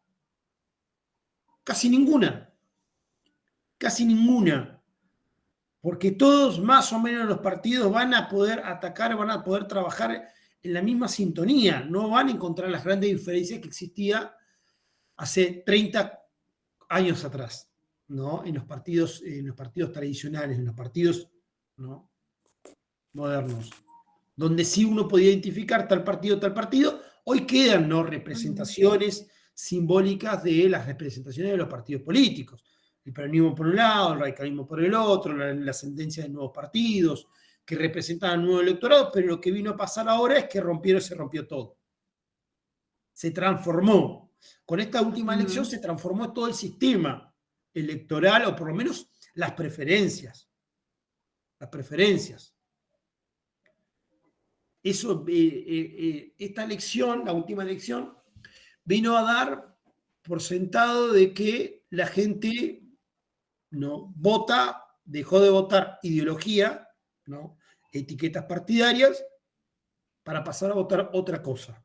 Casi ninguna. Casi ninguna. Porque todos más o menos los partidos van a poder atacar, van a poder trabajar en la misma sintonía. No van a encontrar las grandes diferencias que existía hace 30 años atrás, ¿no? En los partidos tradicionales, en los partidos, ¿no?, modernos, donde sí uno podía identificar tal partido, hoy quedan, ¿no?, representaciones simbólicas de las representaciones de los partidos políticos. El peronismo por un lado, el radicalismo por el otro, la ascendencia de nuevos partidos que representaban un nuevo electorado, pero lo que vino a pasar ahora es que se rompió todo. Se transformó. Con esta última elección se transformó todo el sistema electoral, o por lo menos las preferencias. Las preferencias. Esta elección, la última elección, vino a dar por sentado de que la gente no dejó de votar ideología, ¿no?, etiquetas partidarias, para pasar a votar otra cosa,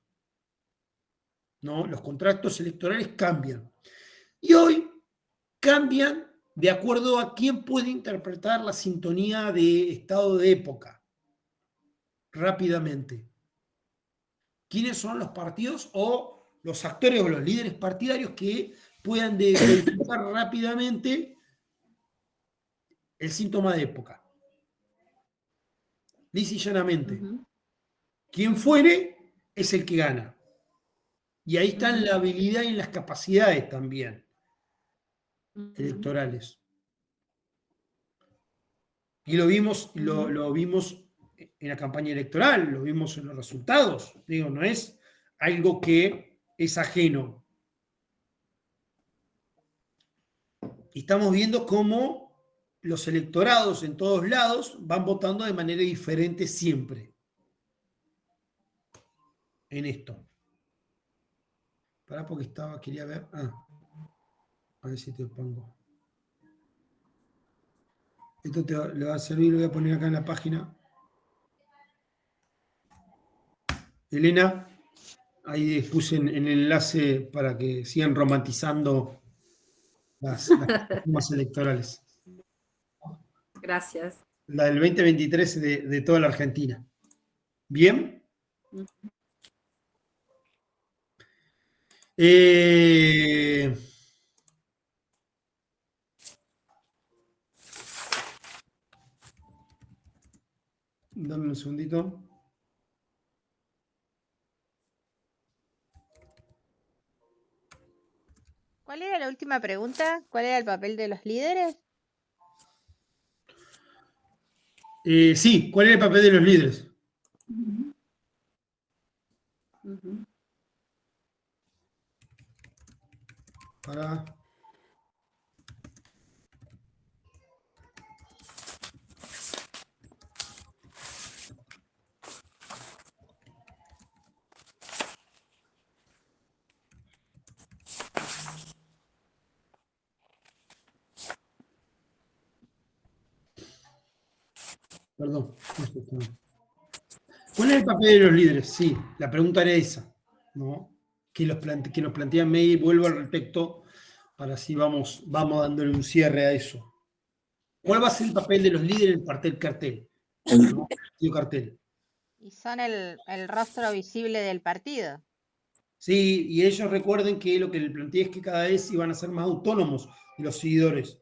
¿no? Los contratos electorales cambian. Y hoy cambian de acuerdo a quién puede interpretar la sintonía de estado de época rápidamente. ¿Quiénes son los partidos o los actores o los líderes partidarios que puedan decodificar rápidamente el síntoma de época? Lisa y llanamente. Quien fuere es el que gana. Y ahí están la habilidad y las capacidades también electorales. Y lo vimos en la campaña electoral, lo vimos en los resultados. Digo, no es algo que es ajeno. Y estamos viendo cómo los electorados en todos lados van votando de manera diferente siempre. en esto. Pará porque quería ver. A ver si te pongo. Esto le va a servir, lo voy a poner acá en la página. Elena, ahí puse en el enlace para que sigan romantizando las reformas electorales. Gracias. La del 2023 de toda la Argentina. ¿Bien? Dame un segundito. ¿Cuál era la última pregunta? ¿Cuál era el papel de los líderes? Sí, ¿cuál es el papel de los líderes? Para. Perdón. ¿Cuál es el papel de los líderes? Sí, la pregunta era esa, ¿no? Que nos plantea May, vuelvo al respecto, para así vamos dándole un cierre a eso. ¿Cuál va a ser el papel de los líderes del partido cartel? ¿No? Partido cartel. Y son el rostro visible del partido. Sí, y ellos recuerden que lo que le planteé es que cada vez iban a ser más autónomos los seguidores,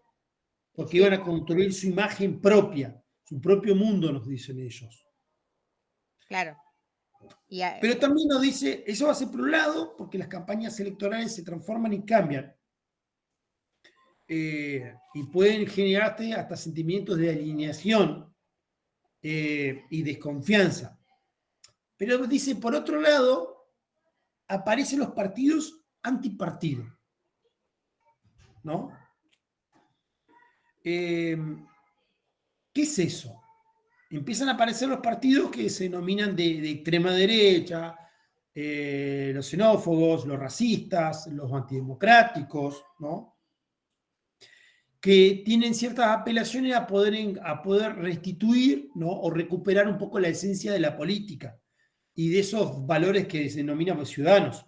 porque iban a construir su imagen propia, su propio mundo, nos dicen ellos. Claro. Pero también nos dice, eso va a ser por un lado, porque las campañas electorales se transforman y cambian. Y pueden generarte hasta sentimientos de alineación y desconfianza. Pero dice, por otro lado, aparecen los partidos antipartido, ¿no? ¿Qué es eso? Empiezan a aparecer los partidos que se denominan de extrema derecha, los xenófobos, los racistas, los antidemocráticos, ¿no? Que tienen ciertas apelaciones a poder restituir, ¿no? O recuperar un poco la esencia de la política y de esos valores que se denominan ciudadanos.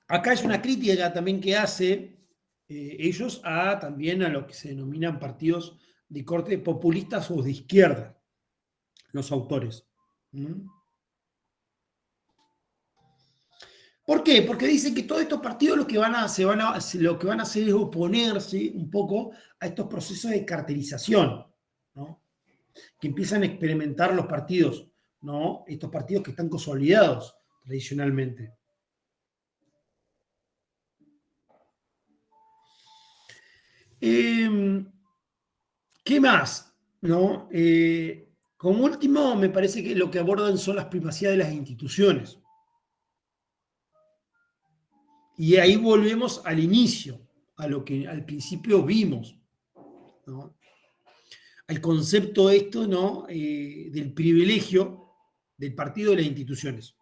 Acá es una crítica también que hace ellos también a lo que se denominan partidos de corte populistas o de izquierda, los autores. ¿Por qué? Porque dicen que todos estos partidos lo que van a hacer es oponerse un poco a estos procesos de cartelización, ¿no? Que empiezan a experimentar los partidos, ¿no? Estos partidos que están consolidados tradicionalmente. ¿Qué más? ¿No? Como último, me parece que lo que abordan son las primacías de las instituciones. Y ahí volvemos al inicio, a lo que al principio vimos, ¿no? Al concepto esto, ¿no? Del privilegio del partido de las instituciones.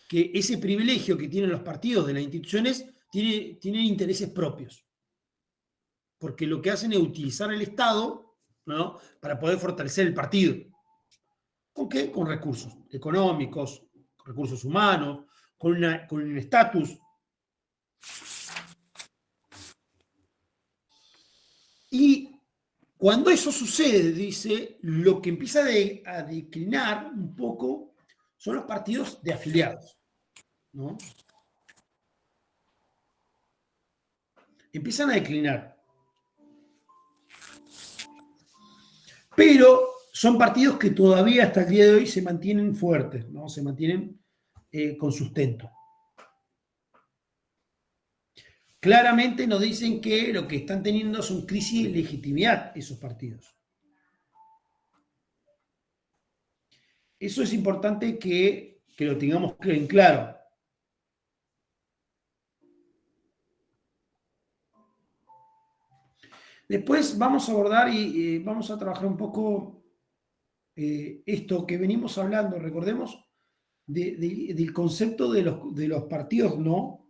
Que ese privilegio que tienen los partidos de las instituciones tienen intereses propios. Porque lo que hacen es utilizar el Estado, ¿no? Para poder fortalecer el partido. ¿Con qué? Con recursos económicos, con recursos humanos, con un estatus. Y cuando eso sucede, dice, lo que empieza a declinar un poco son los partidos de afiliados, ¿no? Empiezan a declinar. Pero son partidos que todavía hasta el día de hoy se mantienen fuertes, ¿no? Se mantienen con sustento. Claramente nos dicen que lo que están teniendo son crisis de legitimidad esos partidos. Eso es importante que lo tengamos en claro. Después vamos a abordar y vamos a trabajar un poco esto que venimos hablando, recordemos, del concepto de los partidos, ¿no?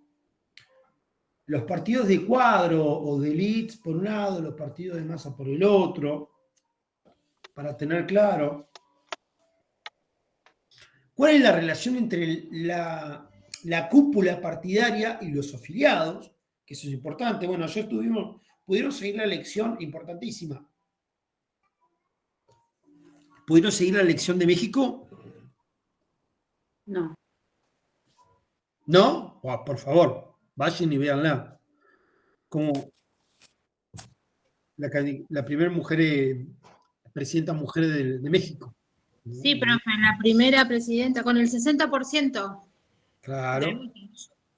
Los partidos de cuadro o de elites por un lado, los partidos de masa por el otro, para tener claro cuál es la relación entre la cúpula partidaria y los afiliados, que eso es importante. Bueno, ayer pudieron seguir la elección importantísima. ¿Pudieron seguir la elección de México? No. ¿No? Oh, por favor, vayan y véanla. Como la primera mujer, presidenta mujer de México. Sí, profe, la primera presidenta con el 60%. Claro,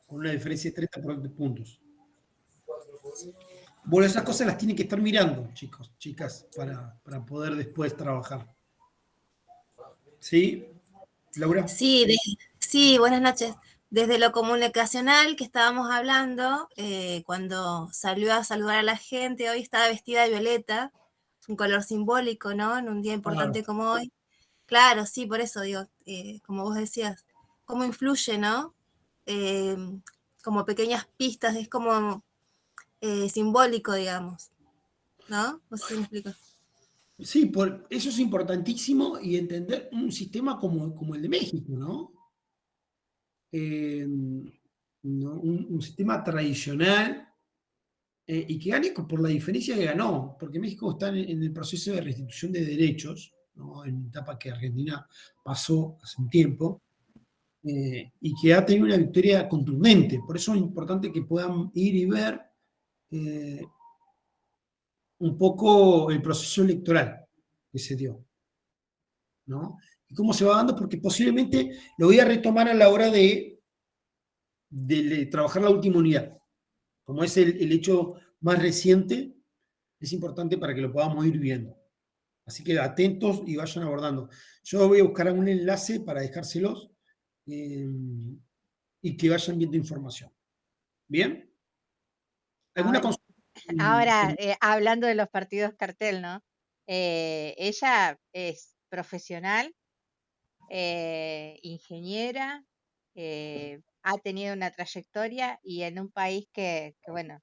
con una diferencia de 30 puntos. Bueno, esas cosas las tienen que estar mirando, chicos, chicas, para poder después trabajar. ¿Sí, Laura? Sí, sí, buenas noches. Desde lo comunicacional que estábamos hablando, cuando salió a saludar a la gente, hoy estaba vestida de violeta, es un color simbólico, ¿no? En un día importante como hoy. Claro, sí, por eso digo, como vos decías, cómo influye, ¿no? Como pequeñas pistas, es como simbólico, digamos, ¿no? No sé si me explico. Sí, eso es importantísimo y entender un sistema como el de México, ¿no? Un sistema tradicional y que gane por la diferencia que ganó, porque México está en el proceso de restitución de derechos, ¿no? En una etapa que Argentina pasó hace un tiempo, y que ha tenido una victoria contundente. Por eso es importante que puedan ir y ver un poco el proceso electoral que se dio, ¿no? Y cómo se va dando, porque posiblemente lo voy a retomar a la hora de trabajar la última unidad. Como es el hecho más reciente, es importante para que lo podamos ir viendo. Así que atentos y vayan abordando. Yo voy a buscar algún enlace para dejárselos y que vayan viendo información. ¿Bien? ¿Alguna consulta? Ahora, hablando de los partidos cartel, ¿no? Ella es profesional, ingeniera, ha tenido una trayectoria y en un país que bueno,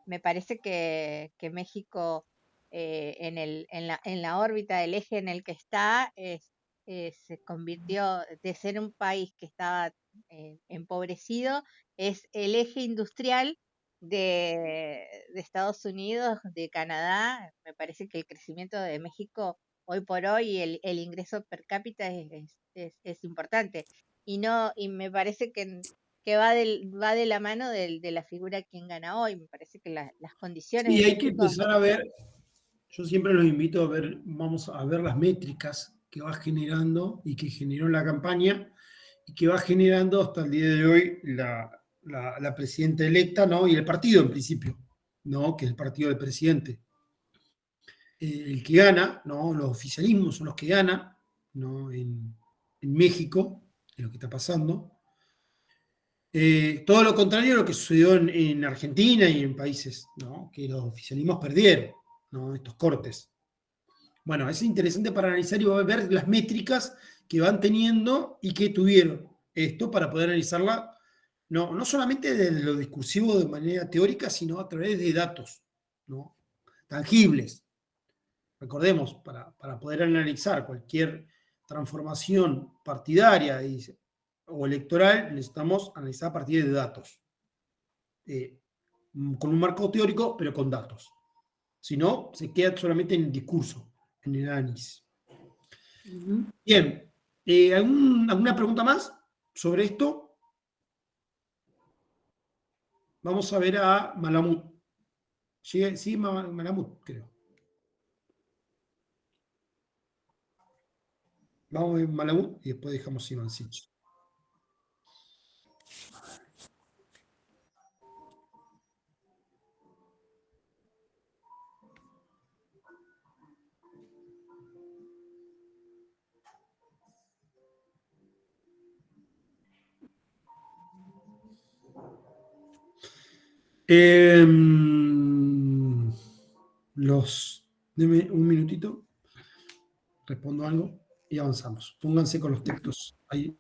me parece que México en la órbita del eje en el que está se convirtió de ser un país que estaba empobrecido, es el eje industrial de Estados Unidos, de Canadá. Me parece que el crecimiento de México hoy por hoy, el ingreso per cápita es importante. Y me parece que va de la mano de la figura quien gana hoy. Me parece que las condiciones Sí, de hay que México. empezar a ver, yo siempre los invito a ver, vamos a ver las métricas que va generando y que generó la campaña y que va generando hasta el día de hoy la presidenta electa, ¿no? Y el partido en principio, ¿no? Que es el partido del presidente. El que gana, ¿no? Los oficialismos son los que ganan, ¿no? En México, en lo que está pasando. Todo lo contrario a lo que sucedió en Argentina y en países, ¿no? Que los oficialismos perdieron, ¿no? Estos cortes. Bueno, es interesante para analizar y ver las métricas que van teniendo y que tuvieron esto para poder analizarla, no solamente desde lo discursivo de manera teórica, sino a través de datos, ¿no? Tangibles. Recordemos, para poder analizar cualquier transformación partidaria o electoral, necesitamos analizar a partir de datos. Con un marco teórico, pero con datos. Si no, se queda solamente en el discurso, en el análisis. Bien. ¿Alguna pregunta más sobre esto? Vamos a ver a Malamud. Sí, Malamud, creo. Vamos a ver Malamud y después dejamos Iván Sich. Deme un minutito. respondo algo y avanzamos. Pónganse con los textos ahí.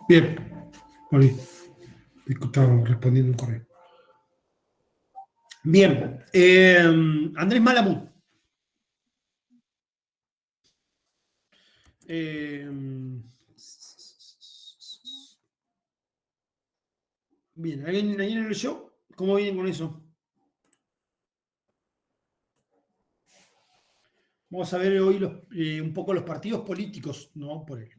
Bien, volví. Estaba respondiendo un correo. Bien, Andrés Malamud. Bien, ¿alguien lo leyó? ¿Cómo vienen con eso? Vamos a ver hoy un poco los partidos políticos, ¿no? Por él.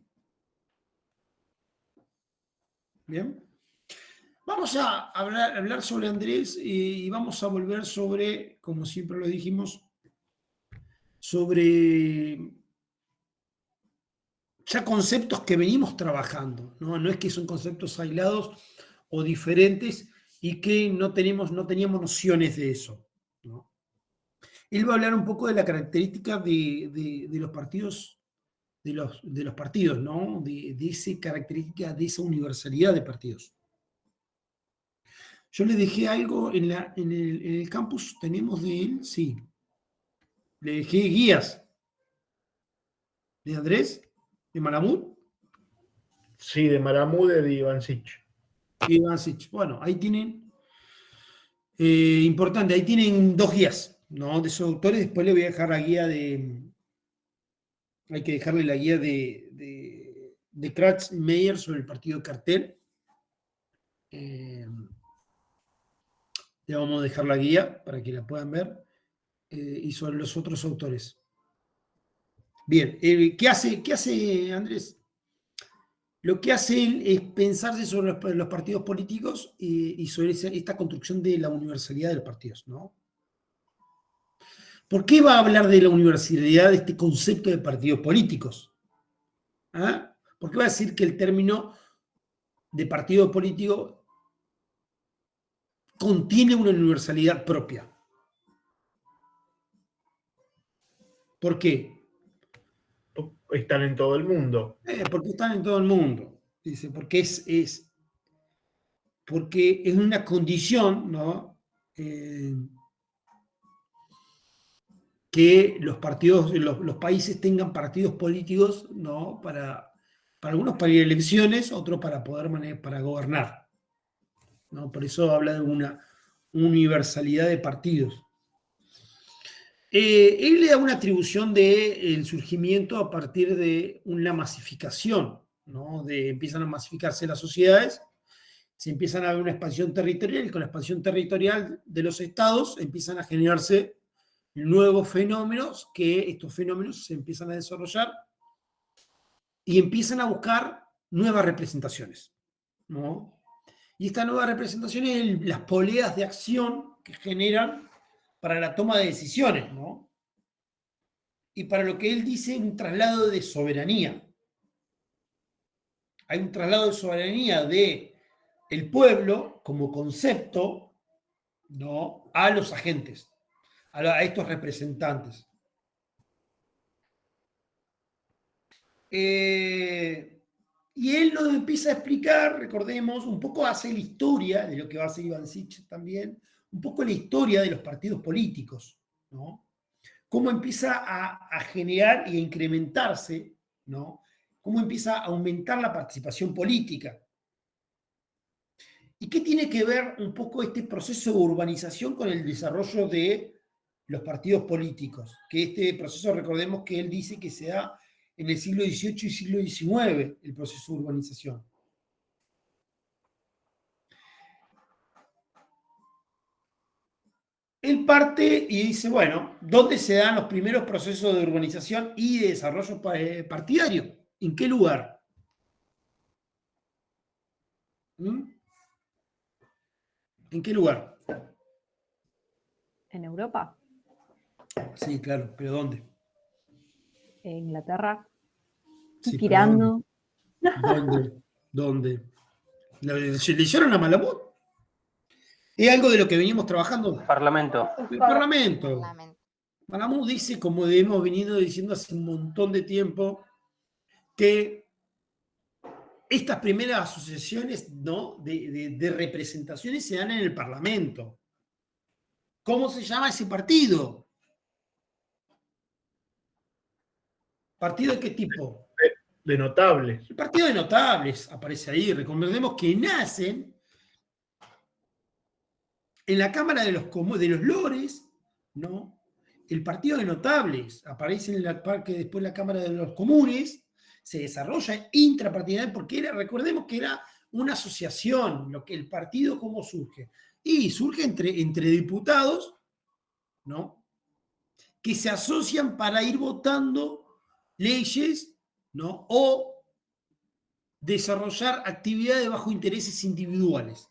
Bien. Vamos a hablar sobre Andrés y vamos a volver sobre, como siempre lo dijimos, sobre ya conceptos que venimos trabajando, ¿no? No es que son conceptos aislados o diferentes y que no teníamos nociones de eso, ¿no? Él va a hablar un poco de la característica de los partidos, de los partidos, ¿no? De esa característica, de esa universalidad de partidos. Yo le dejé algo en el campus, tenemos de él, sí. Le dejé guías de Andrés, de Malamud. Sí, de Malamud y de Ivancic. Ivancic. Bueno, ahí tienen, importante, ahí tienen 2 guías, ¿no? De esos autores. Después le voy a dejar la guía hay que dejarle la guía de Kratz-Meyer sobre el partido Cartel. Le vamos a dejar la guía para que la puedan ver. Y sobre los otros autores. Bien, ¿qué hace Andrés? Lo que hace él es pensarse sobre los partidos políticos y sobre esta construcción de la universalidad de los partidos, ¿no? ¿Por qué va a hablar de la universalidad de este concepto de partidos políticos? ¿Ah? ¿Por qué va a decir que el término de partido político contiene una universalidad propia? ¿Por qué? Están en todo el mundo. Porque están en todo el mundo. Dice, porque porque es una condición, ¿no? Que los partidos, los países tengan partidos políticos, ¿no? Para algunos para ir a elecciones, otros para para gobernar, ¿no? Por eso habla de una universalidad de partidos. Él le da una atribución del surgimiento a partir de una masificación, ¿no? Empiezan a masificarse las sociedades se empiezan a ver una expansión territorial y con la expansión territorial de los estados empiezan a generarse nuevos fenómenos, que estos fenómenos se empiezan a desarrollar y empiezan a buscar nuevas representaciones, ¿no? Y estas nuevas representaciones, las poleas de acción que generan para la toma de decisiones, ¿no? Y para lo que él dice, un traslado de soberanía. Hay un traslado de soberanía de el pueblo como concepto, ¿no?, a los agentes, a estos representantes. Y él nos empieza a explicar, recordemos, un poco hace la historia de lo que va a hacer Ivancic también, un poco la historia de los partidos políticos, ¿no? Cómo empieza a generar y a incrementarse, ¿no? Cómo empieza a aumentar la participación política. ¿Y qué tiene que ver un poco este proceso de urbanización con el desarrollo de los partidos políticos? Que este proceso, recordemos que él dice que se da en el siglo XVIII y siglo XIX, el proceso de urbanización. Él parte y dice, bueno, ¿dónde se dan los primeros procesos de urbanización y de desarrollo partidario? ¿En qué lugar? ¿En qué lugar? ¿En Europa? Sí, claro, pero ¿dónde? ¿En Inglaterra? Sí, Tirando. ¿Dónde? ¿Leyeron a Malamud? Es algo de lo que venimos trabajando. Parlamento. El Parlamento. Malamud dice, como hemos venido diciendo hace un montón de tiempo, que estas primeras asociaciones, ¿no?, de representaciones se dan en el Parlamento. ¿Cómo se llama ese partido? ¿Partido de qué tipo? De notables. El partido de notables aparece ahí. Recordemos que nacen en la Cámara de los Lores, ¿no? El partido de notables aparece en después la Cámara de los Comunes, se desarrolla intrapartidario porque recordemos que era una asociación, el partido cómo surge. Y surge entre diputados, ¿no?, que se asocian para ir votando leyes, ¿no?, o desarrollar actividades bajo intereses individuales.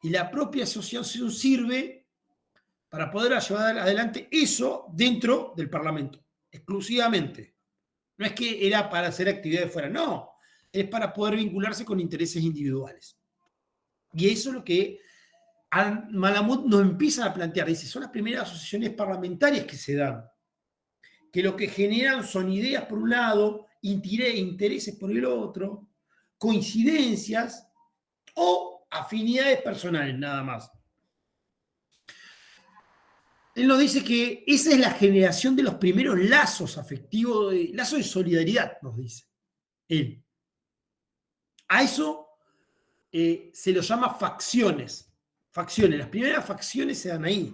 Y la propia asociación sirve para poder llevar adelante eso dentro del Parlamento, exclusivamente. No es que era para hacer actividades fuera, no, es para poder vincularse con intereses individuales. Y eso es lo que Malamud nos empieza a plantear. Dice, son las primeras asociaciones parlamentarias que se dan, que lo que generan son ideas por un lado, intereses por el otro, coincidencias o afinidades personales, nada más. Él nos dice que esa es la generación de los primeros lazos afectivos, lazos de solidaridad, nos dice él. A eso se lo llama facciones. Las primeras facciones se dan ahí.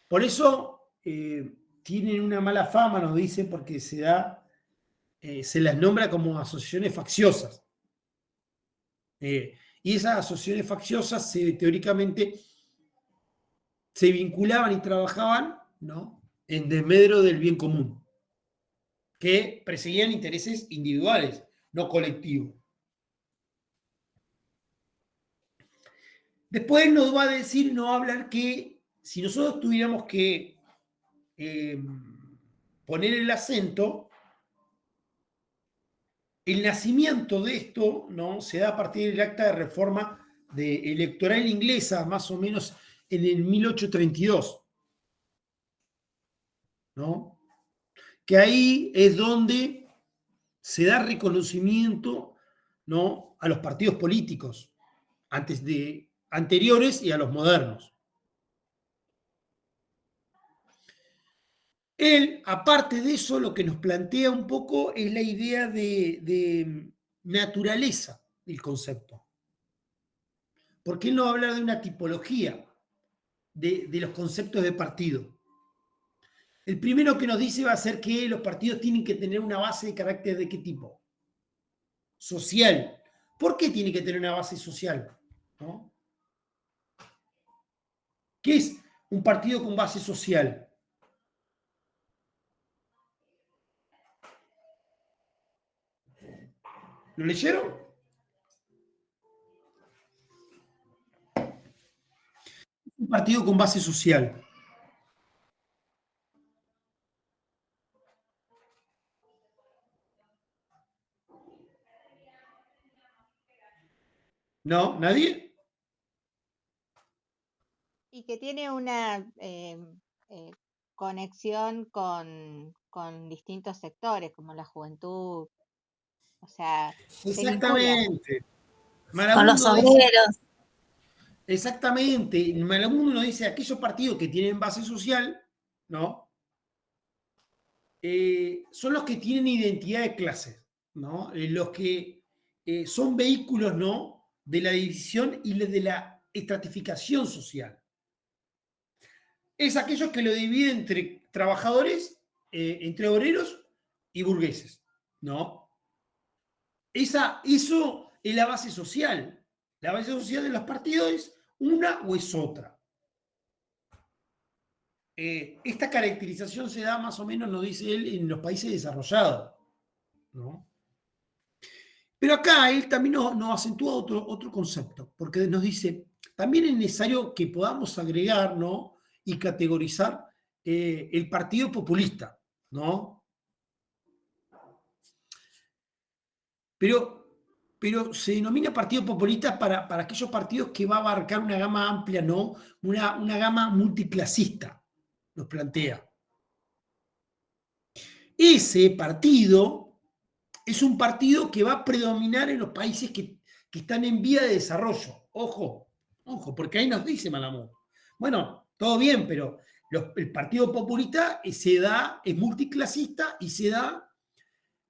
Por eso tienen una mala fama, nos dice, porque se las nombra como asociaciones facciosas. Y esas asociaciones facciosas teóricamente se vinculaban y trabajaban, ¿no?, en desmedro del bien común, que perseguían intereses individuales, no colectivos. Después nos va a decir, nos va a hablar que si nosotros tuviéramos que poner el acento, el nacimiento de esto, ¿no?, se da a partir del acta de reforma electoral inglesa, más o menos en el 1832, ¿no? Que ahí es donde se da reconocimiento, ¿no?, a los partidos políticos, anteriores y a los modernos. Él, aparte de eso, lo que nos plantea un poco es la idea de naturaleza del concepto. Porque él no va a hablar de una tipología de los conceptos de partido. El primero que nos dice va a ser que los partidos tienen que tener una base de carácter de qué tipo. Social, ¿Por qué tiene que tener una base social? ¿No? ¿Qué es un partido con base social? ¿Lo leyeron? Un partido con base social. ¿No? ¿Nadie? Y que tiene una conexión con distintos sectores, como la juventud. O sea, se vincula. Exactamente. Con los obreros. Exactamente. Malamundo nos dice aquellos partidos que tienen base social, ¿no? Son los que tienen identidad de clase, ¿no? Los que son vehículos, ¿no? De la división y de la estratificación social. Es aquellos que lo dividen entre trabajadores, entre obreros y burgueses, ¿no? Eso es la base social. La base social de los partidos es una o es otra. Esta caracterización se da más o menos, nos dice él, en los países desarrollados, ¿no? Pero acá él también nos acentúa otro concepto, porque nos dice, también es necesario que podamos agregar, ¿no? Y categorizar el partido populista, ¿no? Pero se denomina partido populista para aquellos partidos que va a abarcar una gama amplia, ¿no? Una gama multiclasista, nos plantea. Ese partido es un partido que va a predominar en los países que están en vía de desarrollo. Ojo, porque ahí nos dice Malamud. Bueno, todo bien, pero el partido populista es multiclasista y se da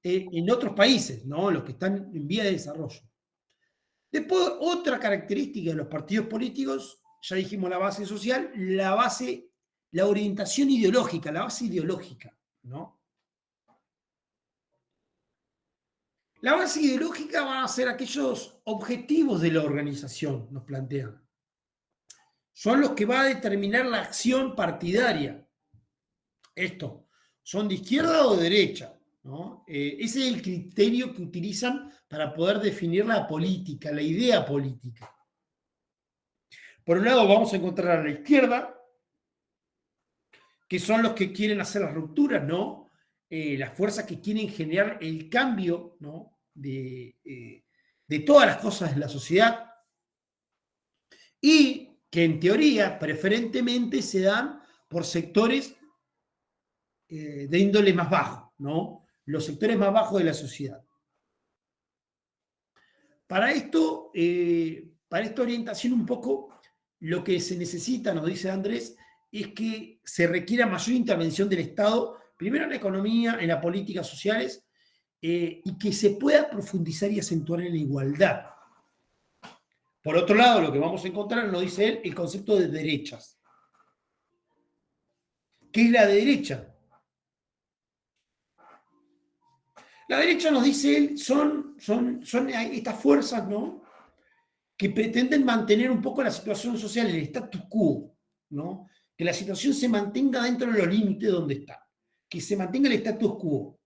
en otros países, ¿no? Los que están en vía de desarrollo. Después, otra característica de los partidos políticos, ya dijimos la base social, la orientación ideológica, la base ideológica, ¿no? La base ideológica van a ser aquellos objetivos de la organización, nos plantean. Son los que va a determinar la acción partidaria. Esto, ¿son de izquierda o de derecha? ¿No? Ese es el criterio que utilizan para poder definir la política, la idea política. Por un lado vamos a encontrar a la izquierda, que son los que quieren hacer las rupturas, ¿no? Las fuerzas que quieren generar el cambio, ¿no? De todas las cosas de la sociedad, y que en teoría preferentemente se dan por sectores de índole más bajo, ¿no? Los sectores más bajos de la sociedad. Para esta orientación un poco, lo que se necesita, nos dice Andrés, es que se requiera mayor intervención del Estado, primero en la economía, en las políticas sociales, y que se pueda profundizar y acentuar en la igualdad. Por otro lado, lo que vamos a encontrar, nos dice él, el concepto de derechas. ¿Qué es la derecha? La derecha, nos dice él, son estas fuerzas, ¿no? Que pretenden mantener un poco la situación social, el status quo, ¿no? Que la situación se mantenga dentro de los límites donde está, que se mantenga el status quo,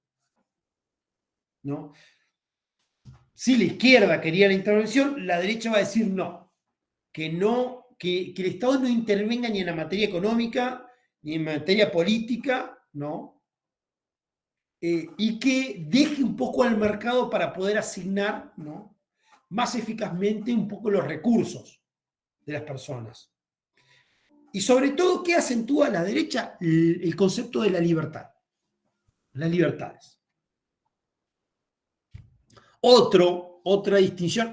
¿no? Si la izquierda quería la intervención, la derecha va a decir no, que el Estado no intervenga ni en la materia económica, ni en materia política, ¿no? Y que deje un poco al mercado para poder asignar, ¿no? Más eficazmente un poco los recursos de las personas. Y sobre todo, ¿qué acentúa a la derecha? El concepto de la libertad. Las libertades. Otra distinción,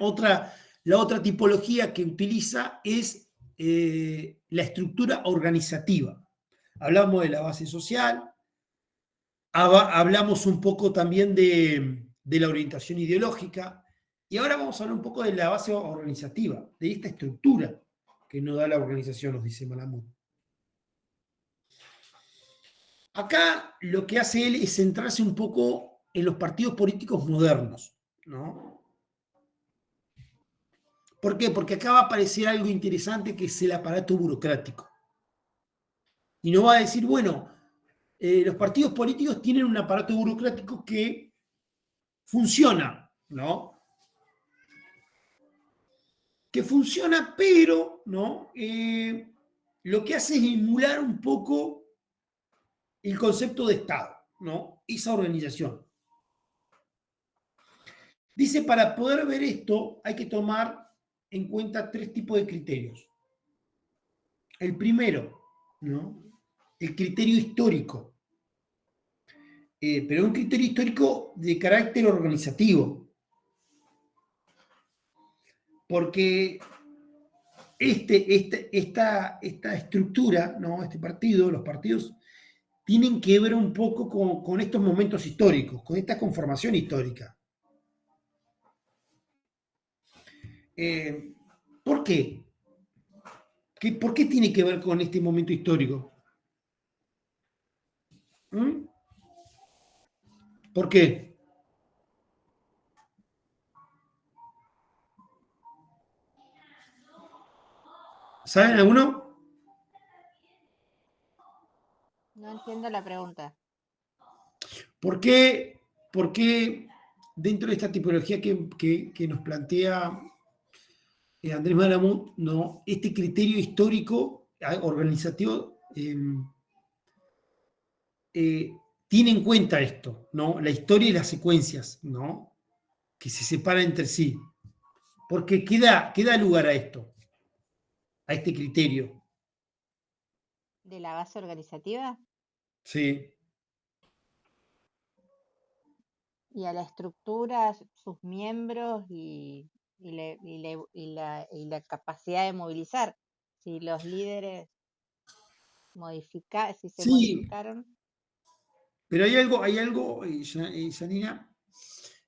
la otra tipología que utiliza es la estructura organizativa. Hablamos de la base social, hablamos un poco también de la orientación ideológica, y ahora vamos a hablar un poco de la base organizativa, de esta estructura que nos da la organización, nos dice Malamud. Acá lo que hace él es centrarse un poco en los partidos políticos modernos, ¿no? ¿Por qué? Porque acá va a aparecer algo interesante que es el aparato burocrático. Y no va a decir, bueno, los partidos políticos tienen un aparato burocrático que funciona, ¿no? Que funciona, pero, ¿no? Lo que hace es emular un poco el concepto de Estado, ¿no? Esa organización. Dice, para poder ver esto hay que tomar en cuenta 3 tipos de criterios. El primero, ¿no? El criterio histórico. Pero un criterio histórico de carácter organizativo. Porque esta estructura, ¿no? Este partido, los partidos, tienen que ver un poco con estos momentos históricos, con esta conformación histórica. ¿Por qué? ¿Por qué tiene que ver con este momento histórico? ¿Por qué? ¿Saben alguno? No entiendo la pregunta. ¿Por qué dentro de esta tipología que nos plantea Andrés Malamud, ¿no? Este criterio histórico, organizativo, tiene en cuenta esto, ¿no? La historia y las secuencias, ¿no? Que se separan entre sí. Porque queda lugar a esto, a este criterio. ¿De la base organizativa? Sí. Y a la estructura, sus miembros y la capacidad de movilizar. Si los líderes si se Sí, modificaron. pero hay algo, Janina,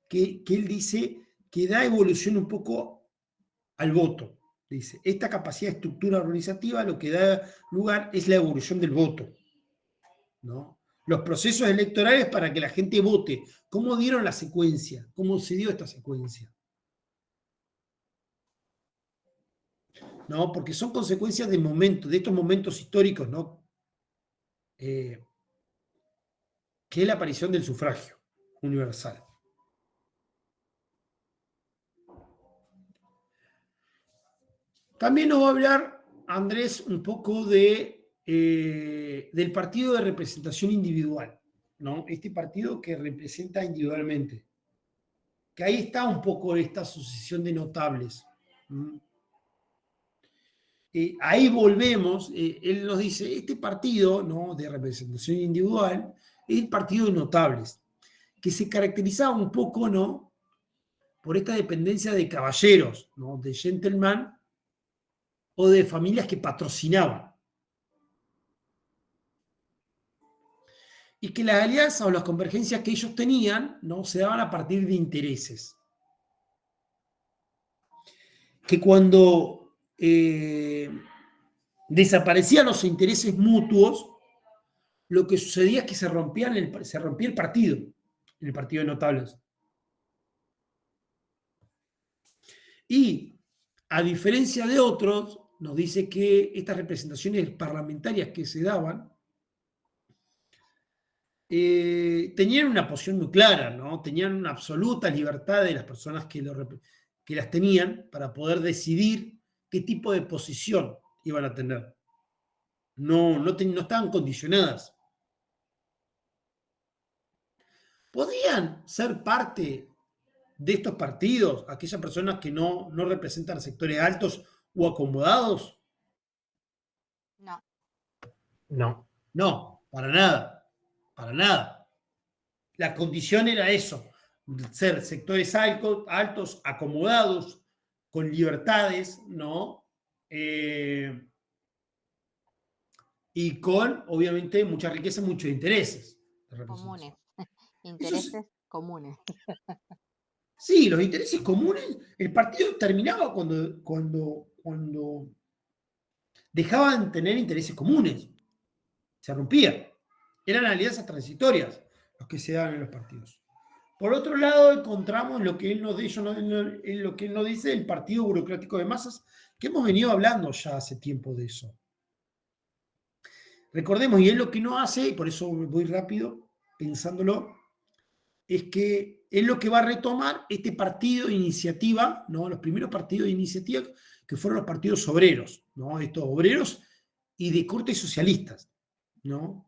que él dice que da evolución un poco al voto. Dice, esta capacidad de estructura organizativa lo que da lugar es la evolución del voto, ¿no? Los procesos electorales para que la gente vote. ¿Cómo dieron la secuencia? ¿Cómo se dio esta secuencia? ¿No? Porque son consecuencias de estos momentos históricos, ¿no? Que es la aparición del sufragio universal. También nos va a hablar, Andrés, un poco del partido de representación individual, ¿no? Este partido que representa individualmente. Que ahí está un poco esta sucesión de notables. Ahí volvemos, él nos dice, este partido, ¿no? De representación individual es el partido de notables, que se caracterizaba un poco, ¿no? Por esta dependencia de caballeros, ¿no? De gentleman o de familias que patrocinaban. Y que las alianzas o las convergencias que ellos tenían, ¿no? Se daban a partir de intereses. Que cuando desaparecían los intereses mutuos, lo que sucedía es que se rompía el partido, en el partido de notables. Y a diferencia de otros, nos dice que estas representaciones parlamentarias que se daban tenían una posición muy clara, ¿no? Tenían una absoluta libertad de las personas que las tenían para poder decidir qué tipo de posición iban a tener. No estaban condicionadas. ¿Podían ser parte de estos partidos aquellas personas que no representan sectores altos o acomodados? No. No. No, para nada. Para nada. La condición era eso, ser sectores altos, acomodados, con libertades, ¿no? Y con, obviamente, mucha riqueza, muchos intereses. Comunes. Intereses comunes. Sí, los intereses comunes. El partido terminaba cuando dejaban tener intereses comunes. Se rompía. Eran alianzas transitorias los que se daban en los partidos. Por otro lado, encontramos lo que él nos dice, lo que él nos dice el partido burocrático de masas, que hemos venido hablando ya hace tiempo de eso. Recordemos, y él lo que no hace, y por eso voy rápido pensándolo, es que él lo que va a retomar este partido de iniciativa, ¿no? Los primeros partidos de iniciativa que fueron los partidos obreros, ¿no? Estos obreros y de corte socialistas, ¿no?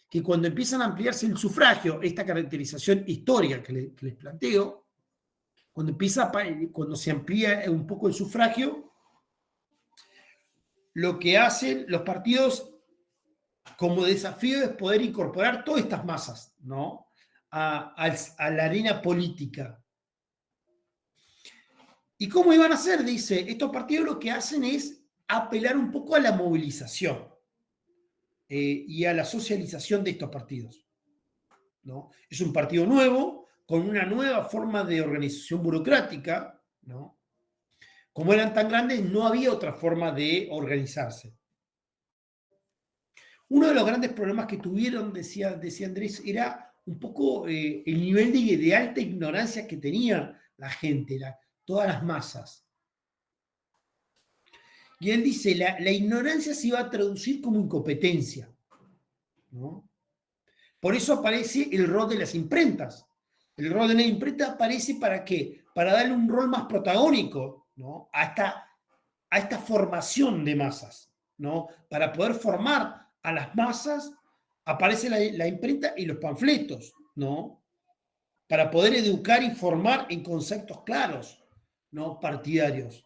Que cuando empiezan a ampliarse el sufragio, esta caracterización histórica que les planteo, cuando se amplía un poco el sufragio, lo que hacen los partidos como desafío es poder incorporar todas estas masas, ¿no? a la arena política. ¿Y cómo iban a hacer? Dice, estos partidos lo que hacen es apelar un poco a la movilización y a la socialización de estos partidos, ¿no? Es un partido nuevo, con una nueva forma de organización burocrática, ¿no? Como eran tan grandes, no había otra forma de organizarse. Uno de los grandes problemas que tuvieron, decía Andrés, era un poco el nivel de alta ignorancia que tenía la gente, todas las masas. Y él dice, la ignorancia se iba a traducir como incompetencia, ¿no? Por eso aparece el rol de las imprentas. El rol de la imprenta aparece ¿para qué? Para darle un rol más protagónico, ¿no? a esta formación de masas, ¿no? Para poder formar a las masas, aparece la imprenta y los panfletos, ¿no? Para poder educar y formar en conceptos claros, ¿no? Partidarios.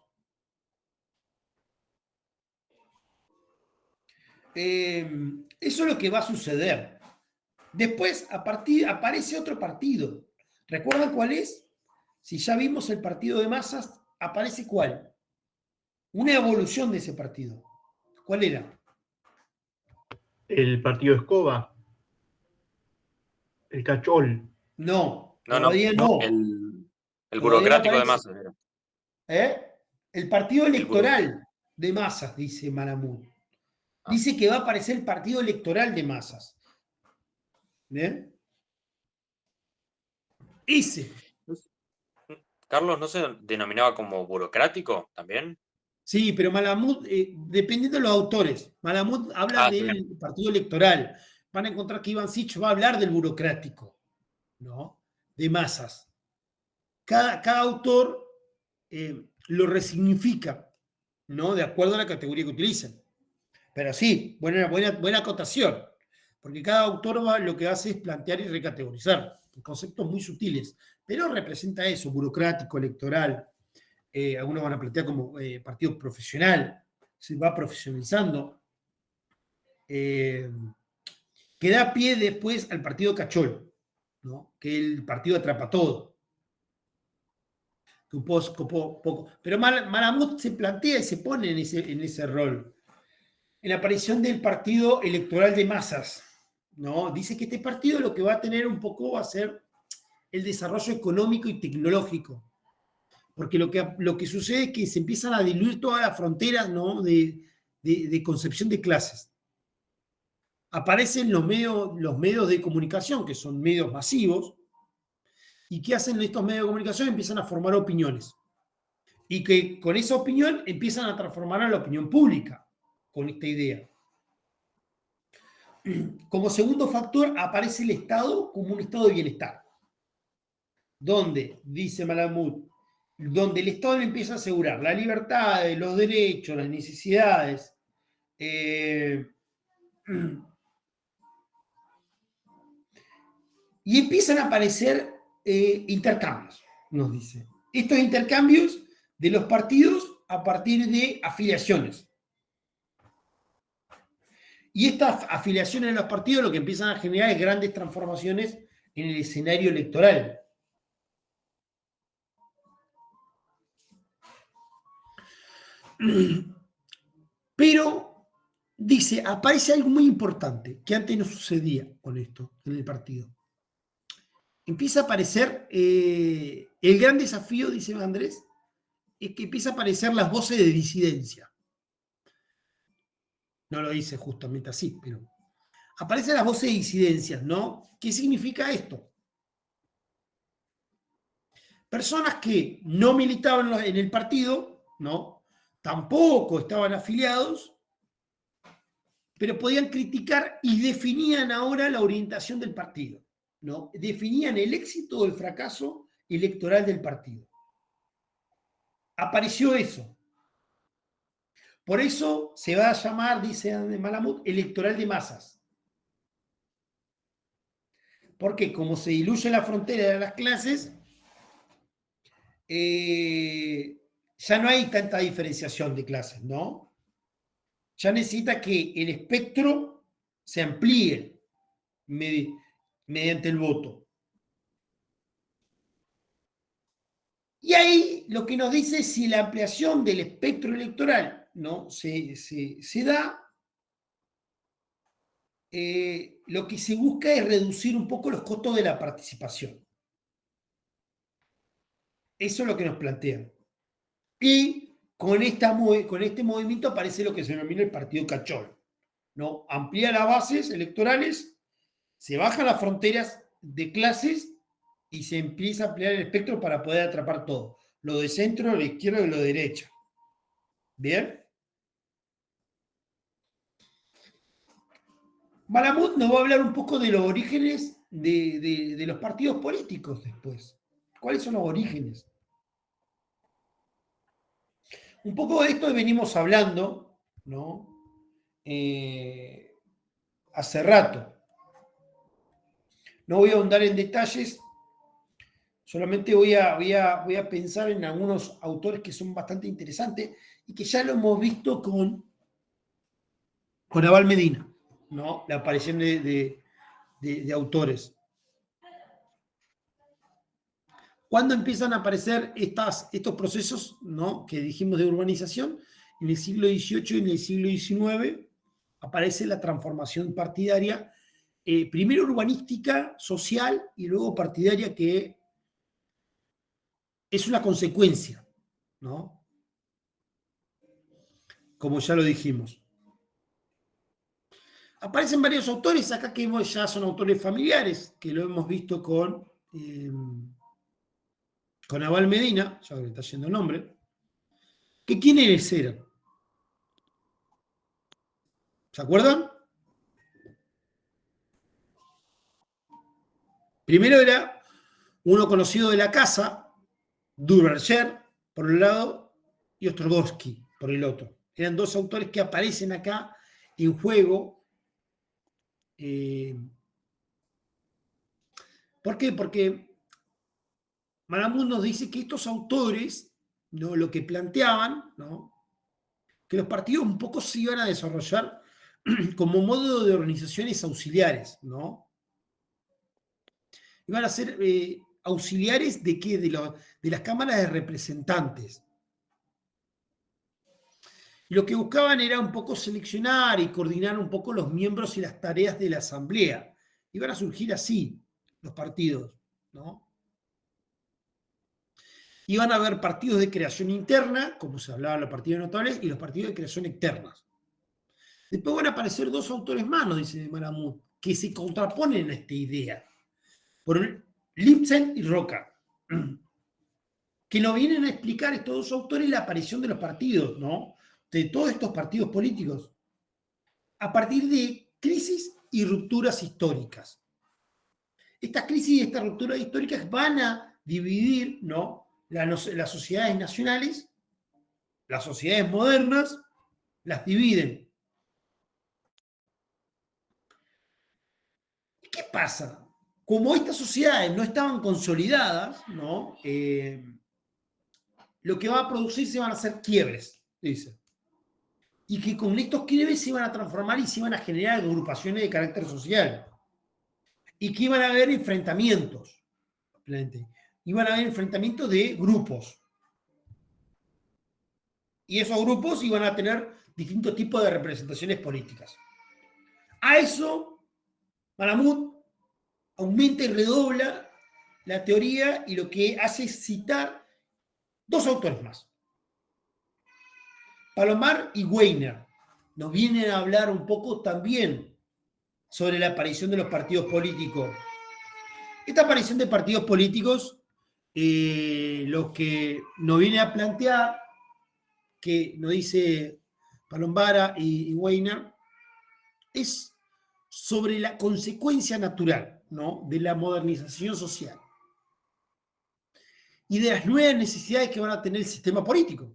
Eso es lo que va a suceder. Después aparece otro partido. ¿Recuerdan cuál es? Si ya vimos el partido de masas, ¿aparece cuál? Una evolución de ese partido. ¿Cuál era? El partido Escoba. El Cachol. No, No, todavía no. El burocrático de masas era. El partido electoral de masas, dice Malamud. Dice que va a aparecer el partido electoral de masas. ¿Bien? Ese. Carlos, ¿no se denominaba como burocrático también? Sí, pero Malamud, dependiendo de los autores, Malamud habla del partido electoral. Van a encontrar que Iván Sich va a hablar del burocrático, ¿no? De masas. Cada autor lo resignifica, ¿no? De acuerdo a la categoría que utilicen. Pero sí, buena acotación, porque cada autor lo que hace es plantear y recategorizar conceptos muy sutiles, pero representa eso, burocrático, electoral. Algunos van a plantear como partido profesional, se va profesionalizando, que da pie después al partido Cachol, ¿no? Que el partido atrapa todo. Un poco. Pero Malamud se plantea y se pone en ese rol. En la aparición del partido electoral de masas, ¿no? Dice que este partido lo que va a tener un poco va a ser el desarrollo económico y tecnológico. Porque lo que sucede es que se empiezan a diluir todas las fronteras, ¿no? de concepción de clases. Aparecen los medios de comunicación, que son medios masivos, y ¿qué hacen estos medios de comunicación? Empiezan a formar opiniones. Y que con esa opinión empiezan a transformar a la opinión pública, con esta idea. Como segundo factor aparece el Estado como un estado de bienestar, donde, dice Malamud, donde el Estado le empieza a asegurar la libertad, los derechos, las necesidades, y empiezan a aparecer intercambios, nos dice. Estos intercambios de los partidos a partir de afiliaciones. Y estas afiliaciones en los partidos lo que empiezan a generar es grandes transformaciones en el escenario electoral. Pero, dice, aparece algo muy importante que antes no sucedía con esto en el partido. Empieza a aparecer, el gran desafío, dice Andrés, es que empieza a aparecer las voces de disidencia. No lo dice justamente así, pero aparecen las voces de disidencias, ¿no? ¿Qué significa esto? personas que no militaban en el partido, ¿no? Tampoco estaban afiliados, pero podían criticar y definían ahora la orientación del partido, ¿no? Definían el éxito o el fracaso electoral del partido. Apareció eso. Por eso se va a llamar, dice Malamud, electoral de masas. Porque como se diluye la frontera de las clases, ya no hay tanta diferenciación de clases, ¿no? Ya necesita que el espectro se amplíe mediante el voto. Y ahí lo que nos dice es si la ampliación del espectro electoral, ¿no? se da, lo que se busca es reducir un poco los costos de la participación. Eso es lo que nos plantean. Y con este movimiento aparece lo que se denomina el partido cachol, ¿no? Amplía las bases electorales, se bajan las fronteras de clases y se empieza a ampliar el espectro para poder atrapar todo. Lo de centro, lo de izquierda y lo de derecha. ¿Bien? Malamud nos va a hablar un poco de los orígenes de los partidos políticos después. ¿Cuáles son los orígenes? Un poco de esto venimos hablando, ¿no? Hace rato. No voy a ahondar en detalles, solamente voy a pensar en algunos autores que son bastante interesantes y que ya lo hemos visto con Abal Medina, ¿no? La aparición de autores. ¿Cuándo empiezan a aparecer estos procesos, ¿no? Que dijimos de urbanización? En el siglo XVIII y en el siglo XIX aparece la transformación partidaria, primero urbanística, social y luego partidaria, que es una consecuencia, ¿no? Como ya lo dijimos. Aparecen varios autores, acá que ya son autores familiares, que lo hemos visto con Abal Medina, ya le está yendo el nombre, que ¿quiénes eran? ¿Se acuerdan? Primero era uno conocido de la casa, Duverger, por un lado, y Ostrogowski, por el otro. Eran dos autores que aparecen acá en juego. ¿Por qué? Porque Malamud nos dice que estos autores, ¿no? Lo que planteaban, ¿no? Que los partidos un poco se iban a desarrollar como modo de organizaciones auxiliares, ¿no? Iban a ser auxiliares de qué? De las cámaras de representantes. Y lo que buscaban era un poco seleccionar y coordinar un poco los miembros y las tareas de la asamblea. Iban a surgir así los partidos, ¿no? Iban a haber partidos de creación interna, como se hablaba de los partidos notables, y los partidos de creación externas. Después van a aparecer dos autores más, nos dice Malamud, que se contraponen a esta idea. Por Lipsen y Roca, que nos vienen a explicar estos dos autores la aparición de los partidos, ¿no? De todos estos partidos políticos, a partir de crisis y rupturas históricas. Estas crisis y estas rupturas históricas van a dividir, ¿no? Las sociedades nacionales, las sociedades modernas, las dividen. ¿Y qué pasa? Como estas sociedades no estaban consolidadas, ¿no? Lo que va a producirse van a ser quiebres, dice. Y que con estos quiebres se iban a transformar y se iban a generar agrupaciones de carácter social. Y que iban a haber enfrentamientos. Iban a haber enfrentamientos de grupos. Y esos grupos iban a tener distintos tipos de representaciones políticas. A eso, Malamud aumenta y redobla la teoría y lo que hace es citar dos autores más. Palomar y Weiner nos vienen a hablar un poco también sobre la aparición de los partidos políticos. Esta aparición de partidos políticos lo que nos viene a plantear, que nos dice Palombara y Weiner, es sobre la consecuencia natural, ¿no?, de la modernización social y de las nuevas necesidades que van a tener el sistema político.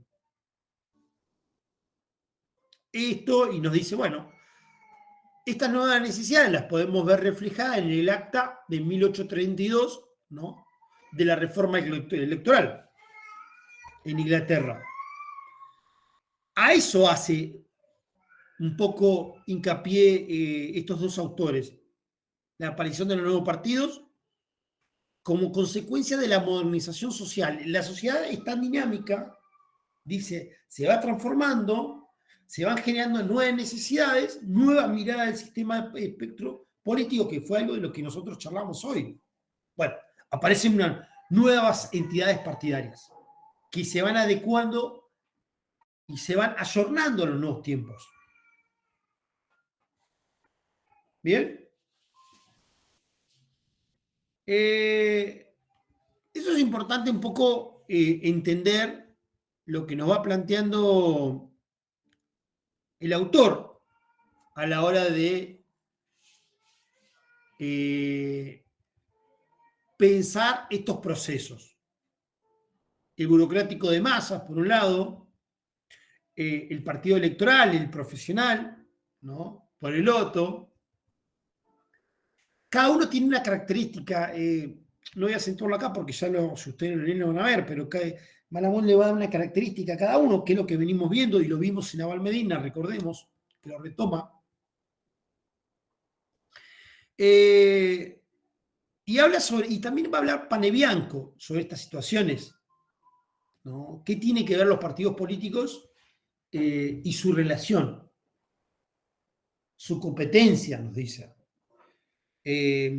Esto, y nos dice, bueno, estas nuevas necesidades las podemos ver reflejadas en el acta de 1832, ¿no?, de la reforma electoral en Inglaterra. A eso hace un poco hincapié estos dos autores, la aparición de los nuevos partidos como consecuencia de la modernización social. La sociedad es tan dinámica, dice, se va transformando, se van generando nuevas necesidades, nuevas miradas del sistema de espectro político, que fue algo de lo que nosotros charlamos hoy. Bueno, aparecen unas nuevas entidades partidarias que se van adecuando y se van ayornando a los nuevos tiempos. ¿Bien? Eso es importante un poco entender lo que nos va planteando el autor a la hora de pensar estos procesos. El burocrático de masas, por un lado, el partido electoral, el profesional, ¿no?, por el otro. Cada uno tiene una característica, no voy a acentuarlo acá porque ya si ustedes lo leen lo van a ver, pero Malamud le va a dar una característica a cada uno, que es lo que venimos viendo y lo vimos en Abal Medina, recordemos, que lo retoma. Y habla sobre, y también va a hablar Panebianco sobre estas situaciones, ¿no? ¿Qué tiene que ver los partidos políticos y su relación? Su competencia, nos dice. Es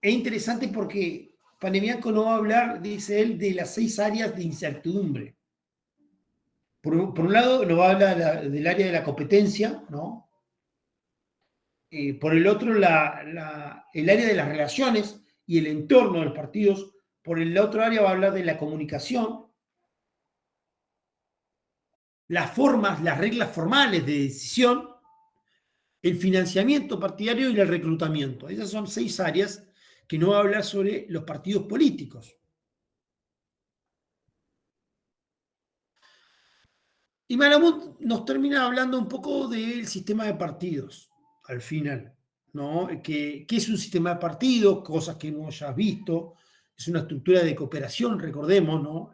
interesante porque Panebianco no va a hablar, dice él, de las 6 áreas de incertidumbre. Por un lado, nos va a hablar del área de la competencia, ¿no? Por el otro, el área de las relaciones y el entorno de los partidos. Por el otro área va a hablar de la comunicación, las formas, las reglas formales de decisión, el financiamiento partidario y el reclutamiento. Esas son 6 áreas que no va a hablar sobre los partidos políticos. Y Malamud nos termina hablando un poco del sistema de partidos, al final, ¿no? ¿Qué es un sistema de partidos? Cosas que hemos ya visto. Es una estructura de cooperación, recordemos, ¿no?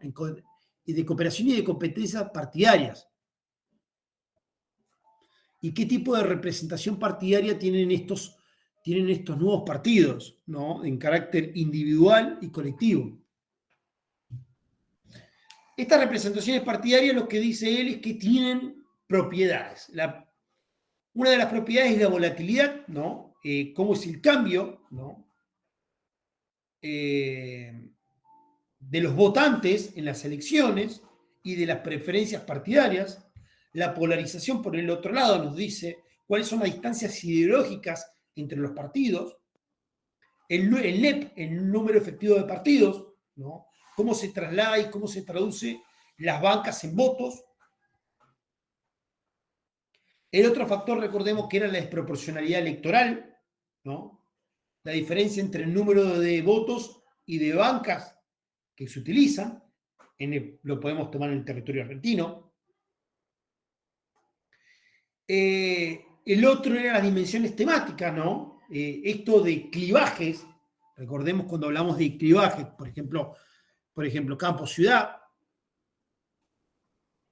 Y de cooperación y de competencias partidarias. ¿Y qué tipo de representación partidaria tienen estos nuevos partidos, ¿no?, en carácter individual y colectivo? Estas representaciones partidarias, lo que dice él es que tienen propiedades. Una de las propiedades es la volatilidad, ¿no? Cómo es el cambio, ¿no?, de los votantes en las elecciones y de las preferencias partidarias. La polarización, por el otro lado, nos dice cuáles son las distancias ideológicas entre los partidos. El NEP, el número efectivo de partidos, ¿no?, cómo se traslada y cómo se traduce las bancas en votos. El otro factor, recordemos, que era la desproporcionalidad electoral, ¿no?, la diferencia entre el número de votos y de bancas que se utilizan, lo podemos tomar en el territorio argentino. El otro era las dimensiones temáticas, ¿no? Esto de clivajes, recordemos cuando hablamos de clivajes, por ejemplo, campo-ciudad.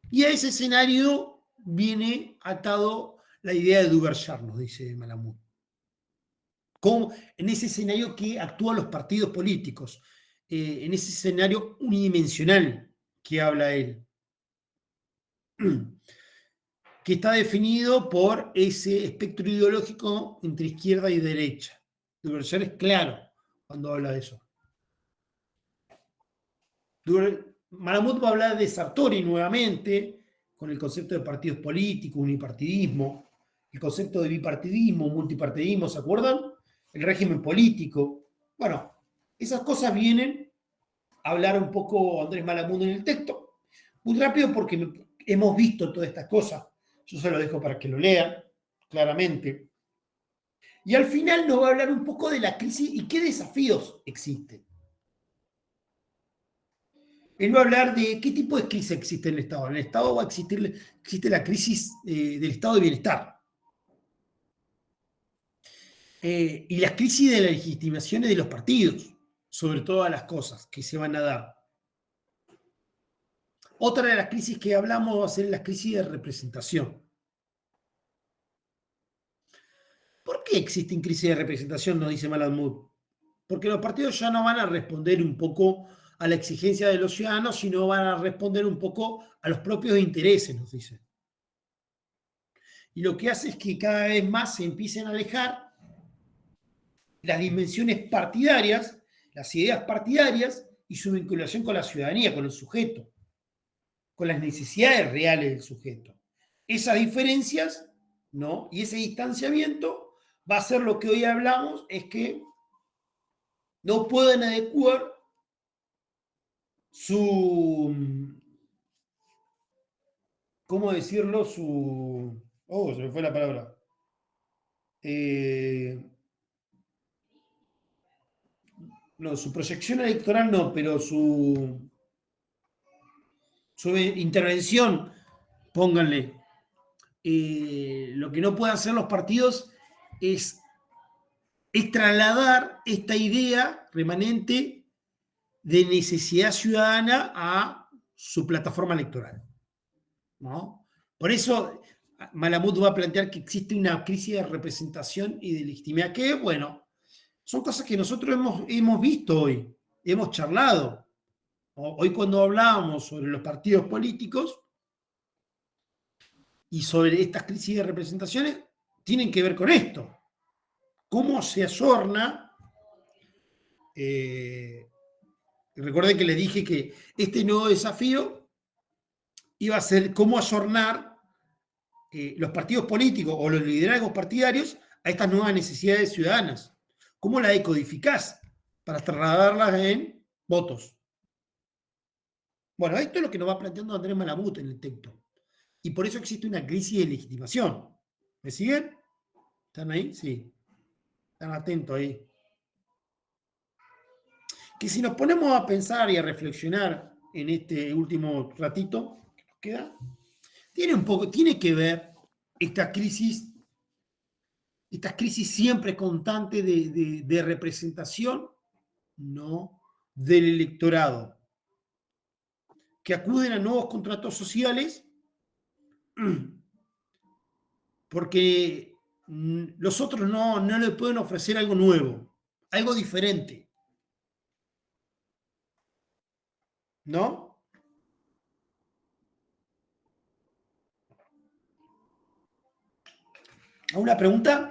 Y a ese escenario viene atado la idea de Duverger, nos dice Malamud. En ese escenario que actúan los partidos políticos, en ese escenario unidimensional que habla él, que está definido por ese espectro ideológico entre izquierda y derecha. Duverger es claro cuando habla de eso. Malamud va a hablar de Sartori nuevamente, con el concepto de partidos políticos, unipartidismo, el concepto de bipartidismo, multipartidismo, ¿se acuerdan? El régimen político. Bueno, esas cosas vienen hablar un poco Andrés Malamud en el texto. Muy rápido porque hemos visto todas estas cosas. Yo se lo dejo para que lo lean, claramente. Y al final nos va a hablar un poco de la crisis y qué desafíos existen. Él va a hablar de qué tipo de crisis existe en el Estado. En el Estado existe la crisis del estado de bienestar. Y las crisis de las legitimaciones de los partidos, sobre todas las cosas que se van a dar. Otra de las crisis que hablamos va a ser la crisis de representación. ¿Por qué existen crisis de representación? Nos dice Malamud. Porque los partidos ya no van a responder un poco a la exigencia de los ciudadanos, sino van a responder un poco a los propios intereses, nos dice. Y lo que hace es que cada vez más se empiecen a alejar las dimensiones partidarias, las ideas partidarias y su vinculación con la ciudadanía, con el sujeto, con las necesidades reales del sujeto. Esas diferencias, ¿no? Y ese distanciamiento va a ser lo que hoy hablamos, es que no pueden adecuar su, ¿cómo decirlo? Su, se me fue la palabra. No, su proyección electoral no, pero su intervención, pónganle. Lo que no pueden hacer los partidos es trasladar esta idea remanente de necesidad ciudadana a su plataforma electoral, ¿no? Por eso Malamud va a plantear que existe una crisis de representación y de legitimidad, que, bueno, son cosas que nosotros hemos visto hoy, hemos charlado. Hoy cuando hablábamos sobre los partidos políticos y sobre estas crisis de representaciones, tienen que ver con esto. ¿Cómo se ayorna? Recuerden que les dije que este nuevo desafío iba a ser cómo ayornar los partidos políticos o los liderazgos partidarios a estas nuevas necesidades ciudadanas. ¿Cómo la decodificás para trasladarlas en votos? Bueno, esto es lo que nos va planteando Andrés Malamud en el texto. Y por eso existe una crisis de legitimación. ¿Me siguen? ¿Están ahí? Sí. Están atentos ahí. Que si nos ponemos a pensar y a reflexionar en este último ratito que nos queda, tiene que ver esta crisis siempre constante de representación, ¿no?, del electorado, que acuden a nuevos contratos sociales porque los otros no le pueden ofrecer algo nuevo, algo diferente, ¿no? ¿Alguna pregunta?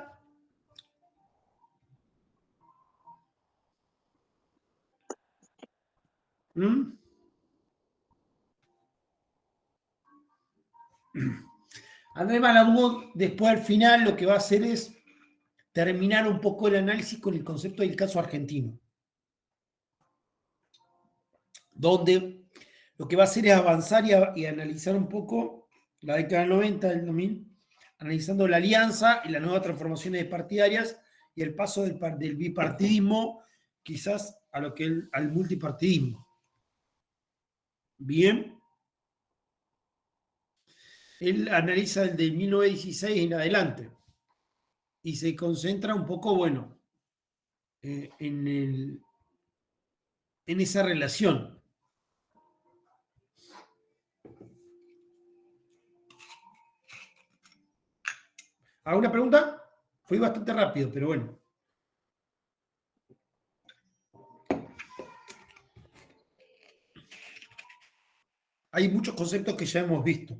Andrés Malamud, después al final, lo que va a hacer es terminar un poco el análisis con el concepto del caso argentino, donde lo que va a hacer es avanzar y analizar un poco la década del 90, del 2000, analizando la alianza y las nuevas transformaciones partidarias y el paso del bipartidismo quizás al multipartidismo. Bien. Él analiza el de 1916 en adelante y se concentra un poco, bueno, en esa relación. ¿Alguna pregunta? Fui bastante rápido, pero bueno. Hay muchos conceptos que ya hemos visto.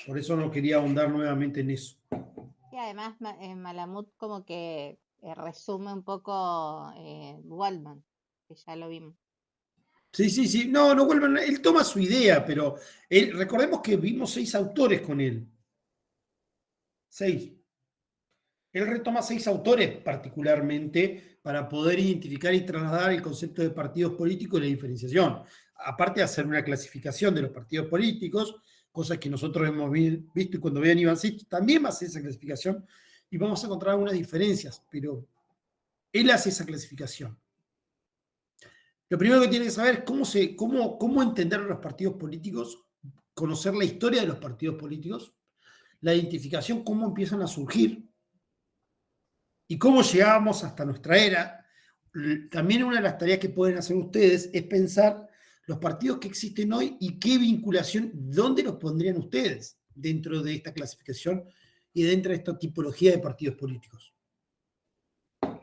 Por eso no quería ahondar nuevamente en eso. Y además Malamud como que resume un poco Waldman, que ya lo vimos. Sí. No Waldman, él toma su idea, pero recordemos que vimos 6 autores con él. 6. Él retoma 6 autores particularmente para poder identificar y trasladar el concepto de partidos políticos y la diferenciación. Aparte de hacer una clasificación de los partidos políticos, cosas que nosotros hemos visto, y cuando vean Ivancic también va a hacer esa clasificación, y vamos a encontrar algunas diferencias, pero él hace esa clasificación. Lo primero que tiene que saber es cómo entender los partidos políticos, conocer la historia de los partidos políticos, la identificación, cómo empiezan a surgir y cómo llegamos hasta nuestra era. También una de las tareas que pueden hacer ustedes es pensar los partidos que existen hoy y qué vinculación, dónde los pondrían ustedes dentro de esta clasificación y dentro de esta tipología de partidos políticos.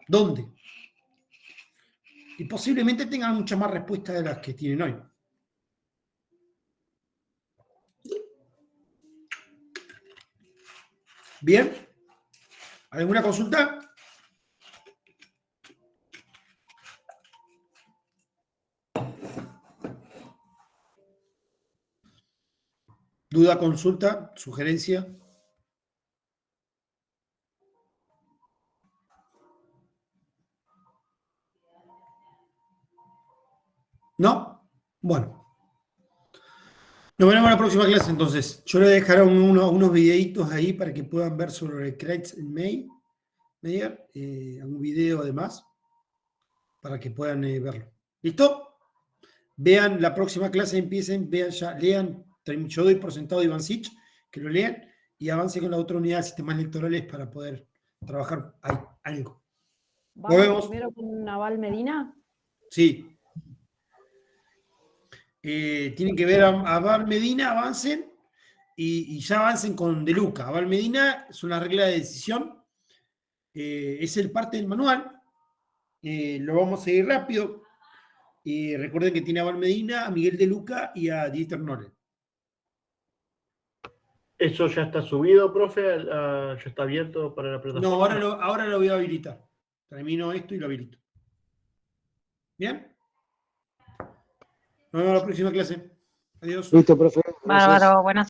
¿Dónde? Y posiblemente tengan mucha más respuestas de las que tienen hoy. ¿Bien? ¿Alguna consulta? ¿Duda, consulta, sugerencia? ¿No? Bueno. Nos veremos en la próxima clase, entonces. Yo les dejaré unos videitos ahí para que puedan ver sobre Kreutzmayer, algún video además, para que puedan verlo. ¿Listo? Vean la próxima clase, empiecen, vean ya, lean. Yo doy por sentado Ivancic, que lo lean, y avance con la otra unidad de sistemas electorales para poder trabajar ahí, algo. Nos vemos. ¿Primero con Naval Medina? Sí. Tienen que ver a Val Medina, avancen y ya avancen con De Luca. Val Medina es una regla de decisión, es el parte del manual, lo vamos a seguir rápido. Recuerden que tiene a Val Medina, a Miguel De Luca y a Dieter Noren. ¿Eso ya está subido, profe? ¿Ya está abierto para la plataforma? No, ahora lo voy a habilitar. Termino esto y lo habilito. ¿Bien? Nos vemos en la próxima clase. Adiós. Listo, profe. Gracias. Bárbaro, buenas